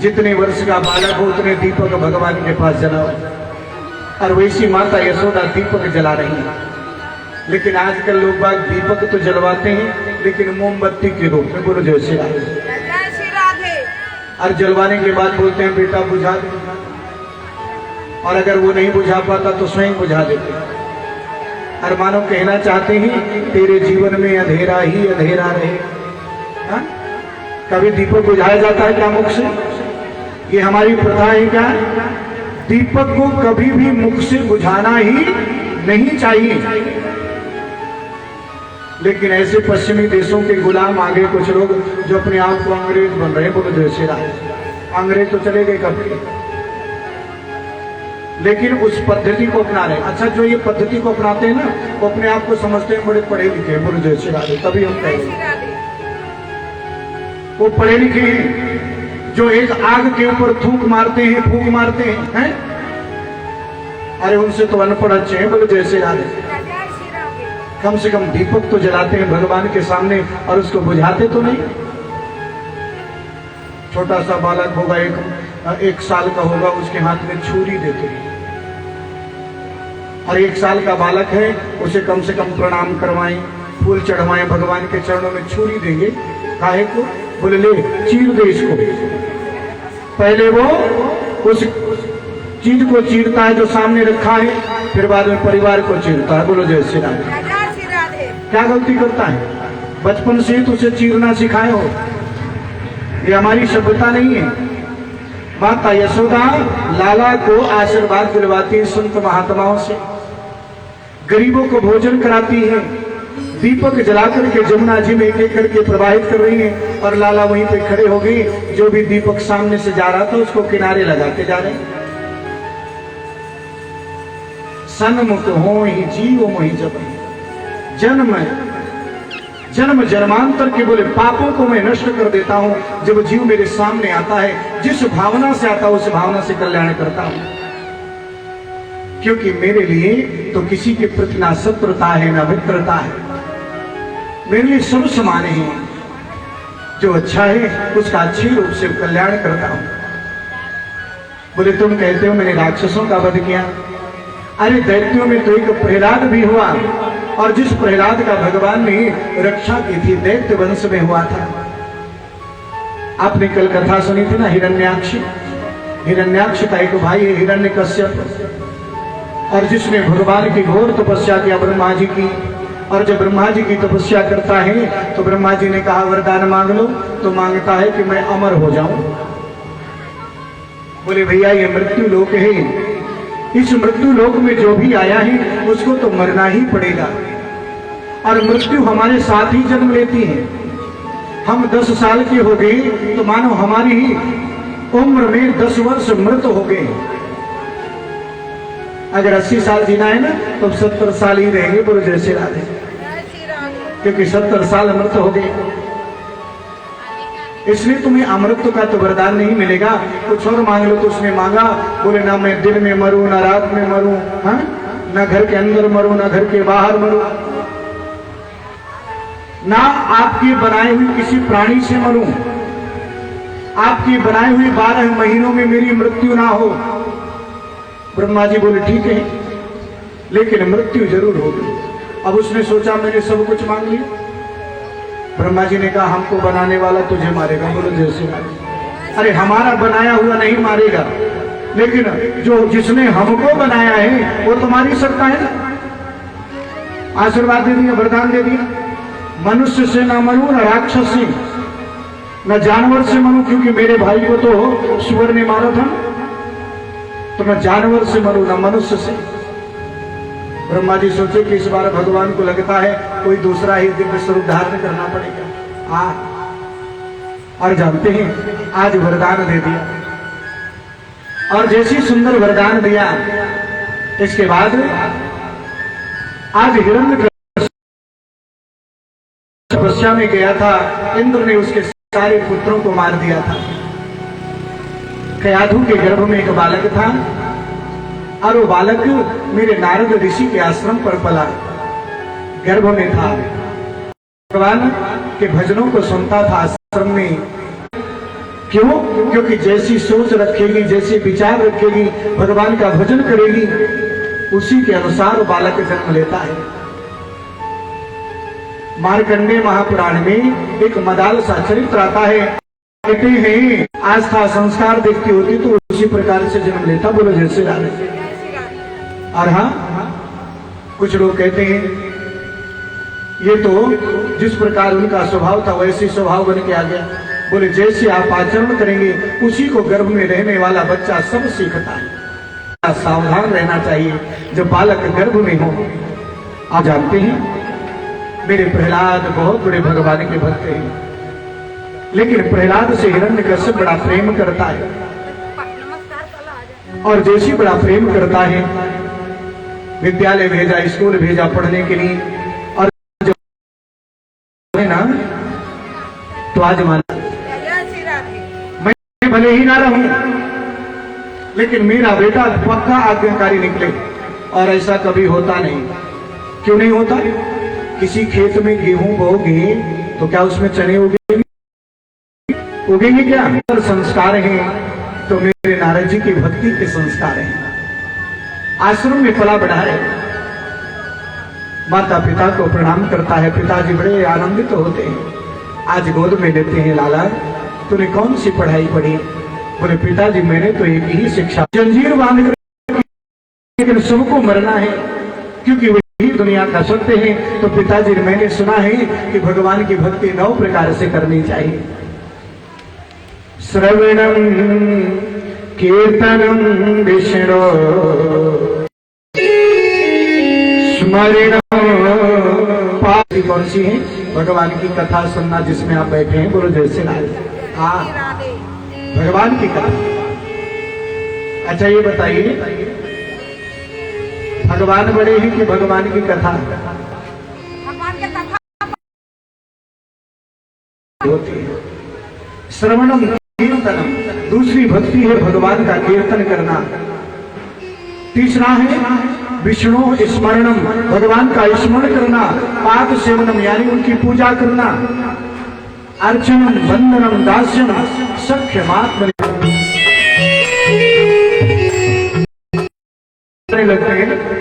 जितने वर्ष का बालक हो उतने दीपक भगवान के पास जलाओ। और वैसी माता यशोदा दीपक जला रही है। लेकिन आजकल लोग बाग दीपक तो जलवाते हैं लेकिन मोमबत्ती के रूप में। बोलो जय श्री राधे। और जलवाने के बाद बोलते हैं बेटा बुझा दे, और अगर वो नहीं बुझा पाता तो स्वयं बुझा देते। और मानो कहना चाहते हैं तेरे जीवन में अंधेरा ही अंधेरा रहे। हा? कभी दीपक बुझाया जाता है क्या मुख से? ये हमारी प्रथा है क्या? दीपक को कभी भी मुख से बुझाना ही नहीं चाहिए। लेकिन ऐसे पश्चिमी देशों के गुलाम आगे कुछ लोग जो अपने आप को अंग्रेज बन रहे हैं। बोलो जय श्री राम। अंग्रेज तो चले गए कभी, लेकिन उस पद्धति को अपना रहे। अच्छा, जो ये पद्धति को अपनाते हैं ना वो अपने आप को समझते हैं बड़े पढ़े लिखे हैं। बोलो जय श्री राधे। तभी हम कहेंगे वो पढ़े लिखे हैं। जो एक आग के ऊपर थूक मारते हैं, फूंक मारते हैं, अरे उनसे तो अनपढ़ अच्छे हैं। बोलो जय श्री राधे। कम से कम दीपक तो जलाते हैं भगवान के सामने और उसको बुझाते तो नहीं। छोटा सा बालक होगा, एक साल का होगा, उसके हाथ में छुरी देते हैं। और 1 साल का बालक है उसे कम से कम प्रणाम करवाएं, फूल चढ़वाएं, भगवान के चरणों में छुरी देंगे। काहे को? बोले ले चीर दे इसको। पहले वो उस चीज को चीरता है जो सामने रखा है, फिर बाद में परिवार को चीरता है। बोलो जय श्री राधे। क्या गलती करता है? बचपन से तो उसे चीरना सिखाए हो। ये हमारी सभ्यता नहीं है। माता यशोदा लाला को आशीर्वाद दिलवाती है संत महात्माओं से, गरीबों को भोजन कराती है, दीपक जलाकर के जमुना जी में एक एक करके प्रवाहित कर रही है। और लाला वहीं पे खड़े हो गए, जो भी दीपक सामने से जा रहा था उसको किनारे लगाते जा रहे हैं। सन्मुख हो ही जीव मोहि जब जन्म जन्म जन्मांतर के बोले पापों को मैं नष्ट कर देता हूं जब जीव मेरे सामने आता है। जिस भावना से आता है उस भावना से कल्याण करता हूं। क्योंकि मेरे लिए तो किसी के प्रति ना शत्रुता है ना मित्रता है। मेरे लिए सब समान है। जो अच्छा है उसका अच्छे रूप से कल्याण करता हूं। बोले तुम कहते हो मैंने राक्षसों का वध किया, अरे दैत्यों में तो एक प्रहलाद भी हुआ, और जिस प्रहलाद का भगवान ने रक्षा की थी दैत्य वंश में हुआ था। आपने कल कथा सुनी थी ना, हिरण्याक्ष। हिरण्याक्ष का एक भाई है हिरण्यकश्यप, और जिसने भगवान की घोर तपस्या किया ब्रह्मा जी की। और जब ब्रह्मा जी की तपस्या करता है तो ब्रह्मा जी ने कहा वरदान मांग लो, तो मांगता है कि मैं अमर हो जाऊं। बोले भैया ये मृत्यु लोक है, इस मृत्यु लोक में जो भी आया है उसको तो मरना ही पड़ेगा, और मृत्यु हमारे साथ ही जन्म लेती है। हम 10 साल के हो गए तो मानो हमारी ही उम्र में 10 वर्ष मृत हो गए। अगर 80 साल जीना है ना तो 70 साल ही रहेंगे, बोलो जय श्री राधे, क्योंकि 70 साल मृत हो गए। इसलिए तुम्हें अमृत का तो वरदान नहीं मिलेगा, कुछ और मांग लो। तो उसने मांगा, बोले ना मैं दिन में मरूं ना रात में मरूं, हाँ ना घर के अंदर मरूं ना घर के बाहर मरूं, ना आपके बनाए हुए किसी प्राणी से मरूं, आपकी बनाए हुए 12 महीनों में मेरी मृत्यु ना हो। ब्रह्मा जी बोले ठीक है, लेकिन मृत्यु जरूर होगी। अब उसने सोचा मैंने सब कुछ मांग लिया। ब्रह्मा जी ने कहा हमको बनाने वाला तुझे मारेगा, बोलो जय श्री राधे। अरे हमारा बनाया हुआ नहीं मारेगा, लेकिन जो जिसने हमको बनाया है वो तुम्हारी सकता है ना। आशीर्वाद दे दिया, वरदान दे दिया, मनुष्य से ना मरूं ना राक्षस से न जानवर से मरूं, क्योंकि मेरे भाई को तो सुअर ने मारा था, तो मैं जानवर से मरूं ना मनुष्य से। ब्रह्मा जी सोचे कि इस बार भगवान को लगता है कोई दूसरा ही दिव्य स्वरूप धारण करना पड़ेगा। और जानते हैं आज वरदान दे दिया, और जैसी सुंदर वरदान दिया इसके बाद आज हिरण्य तपस्या में गया था, इंद्र ने उसके सारे पुत्रों को मार दिया था। कयाधु के गर्भ में एक बालक था, और वो बालक मेरे नारद ऋषि के आश्रम पर पला, गर्भ में था। भगवान के भजनों को सुनता था आश्रम में। क्यों? क्योंकि जैसी सोच रखेगी, जैसे विचार रखेगी, भगवान का भजन करेगी, उसी के अनुसार बालक जन्म लेता है। मार्कंडेय महापुराण में एक मदाल सा चरित्र आता है, कहते हैं आस्था संस्कार देखती होती तो उसी प्रकार से जन्म लेता, बोलो जय श्री राधे। और हाँ, कुछ लोग कहते हैं ये तो जिस प्रकार उनका स्वभाव था वैसे स्वभाव बन के आ गया। बोले जैसे आप आचरण करेंगे उसी को गर्भ में रहने वाला बच्चा सब सीखता है। सावधान रहना चाहिए जब बालक गर्भ में हो। आप जानते हैं मेरे प्रहलाद बहुत बड़े भगवान के भक्त हैं, लेकिन प्रहलाद से हिरण्यकश्यप बड़ा प्रेम करता है, और जैसी बड़ा प्रेम करता है विद्यालय भेजा, स्कूल भेजा पढ़ने के लिए, और जब है ना तो आज माना मैं भले ही ना रहूं लेकिन मेरा बेटा पक्का आज्ञाकारी निकले। और ऐसा कभी होता नहीं। क्यों नहीं होता? किसी खेत में गेहूं बोओगे तो क्या उसमें चने उगेंगे क्या? संस्कार हैं तो मेरे नारद जी की भक्ति के संस्कार हैं। आश्रम में पला बढ़ा है, माता पिता को प्रणाम करता है, पिताजी बड़े आनंदित होते हैं। आज गोद में लेते हैं, लाला तूने कौन सी पढ़ाई पढ़ी? बोले पिताजी मैंने तो एक ही शिक्षा, जंजीर बांध कर, लेकिन सबको मरना है क्योंकि वही दुनिया का सत्य है। तो पिताजी मैंने सुना है कि भगवान की भक्ति 9 प्रकार से करनी चाहिए। श्रवणम कीर्तनम विष्णु स्मरणम पार्टी। कौन सी है? भगवान की कथा सुनना जिसमें आप बैठे हैं, बोलो जय श्री राधे। हाँ, भगवान की कथा। अच्छा ये बताइए भगवान बड़े हैं कि भगवान की कथा होती है? श्रवणम कीर्तनम, दूसरी भक्ति है भगवान का कीर्तन करना। तीसरा है विष्णु स्मरणम, भगवान का स्मरण करना। पाद सेवनम यानी उनकी पूजा करना। अर्चनम वंदनम दास्यम सख्यमात्म लगते हैं।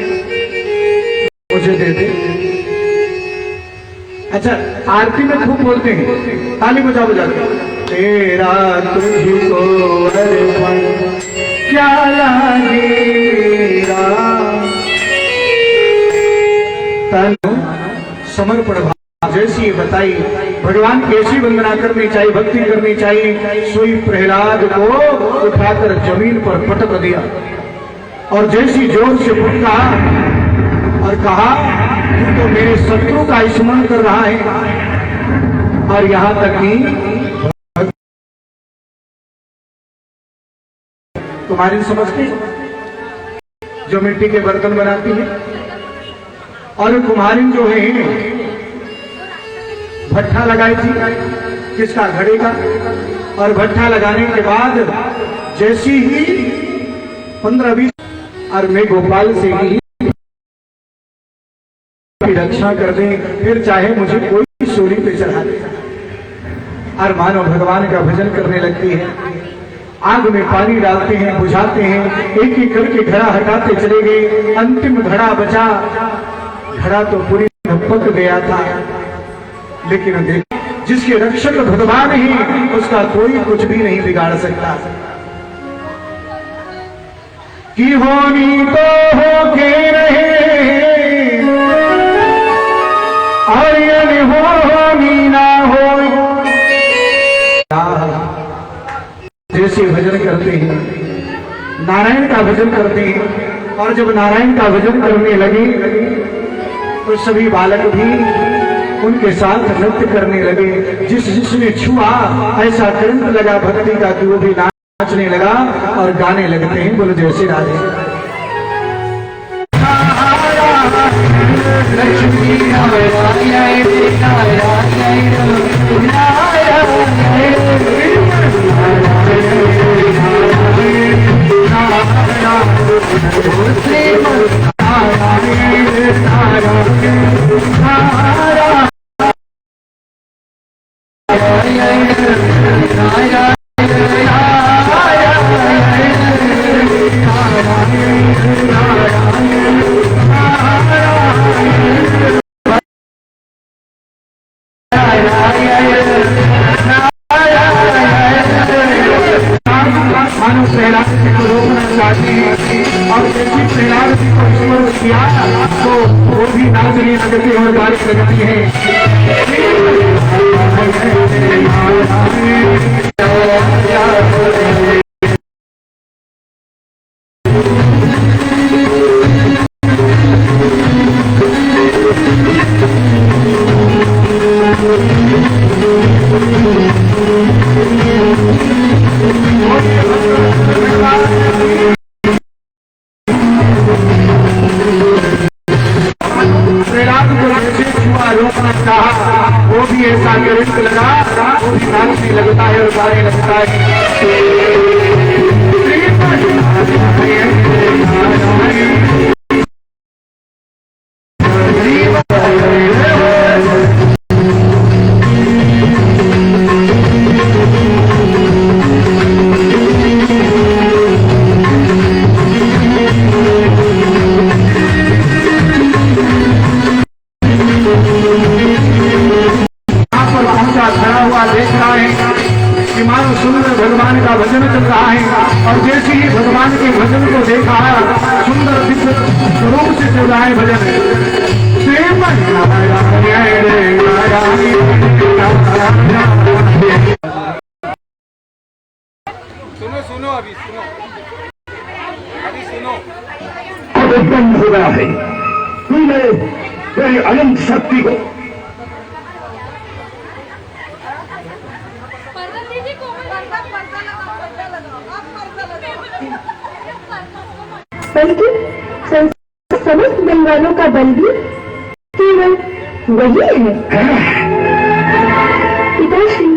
अच्छा, आरती में खूब बोलते हैं, ताली बजा बजा के, तेरा तुझको अर्पण क्या लागेगा, तन समर्पण भाव जैसी बताई। भगवान की ऐसी वंदना करनी चाहिए, भक्ति करनी चाहिए। सोई प्रहलाद को उठाकर जमीन पर पटक दिया और जैसी जोर से फूंका और कहा, तू तो मेरे शत्रु का स्मरण कर रहा है। और यहां तक कि तुम्हारी समझती जो मिट्टी के बर्तन बनाती है, और कुम्हारिन जो है भट्ठा लगाई थी, किसका, घड़े का। और भट्ठा लगाने के बाद जैसी ही 15-20 और मैं गोपाल से ही रक्षा कर दें, फिर चाहे मुझे कोई सूली पे चढ़ा दे। और मानो भगवान का भजन करने लगती है। आग में पानी डालते हैं, बुझाते हैं, एक एक करके घड़ा हटाते चले गए। अंतिम घड़ा बचा। घड़ा तो पूरी पक गया था, लेकिन देख, जिसके रक्षक भगवान ही, उसका कोई कुछ भी नहीं बिगाड़ सकता। कि होनी तो होके रहे और होनी ना हो। जैसे भजन करते हैं, नारायण का भजन करते हैं, और जब नारायण का भजन करने लगे तो सभी बालक भी उनके साथ नृत्य करने लगे। जिसने छुआ ऐसा करंट लगा भक्ति का कि वो भी नाचने लगा और गाने लगते हैं। बोलो जय श्री राधे। लक्ष्मी और जैसी प्रहलाद जी को स्मरण किया तो वो भी नाचने लगती और गाने लगती है। वो भी ऐसा करंट लगा, वो भी नाचने लगता है और गाने लगता है। भगवान का भजन चल रहा है और जैसे ही भगवान के भजन को देखा, सुंदर दिव्य स्वरूप से चल रहा है भजन। सुनो सुनो अभी सुनो एकदम हो गया है। तूने तेरी अनंत शक्ति को बल्कि समस्त बंगालों का बल भी केवल वही है। पिताश्री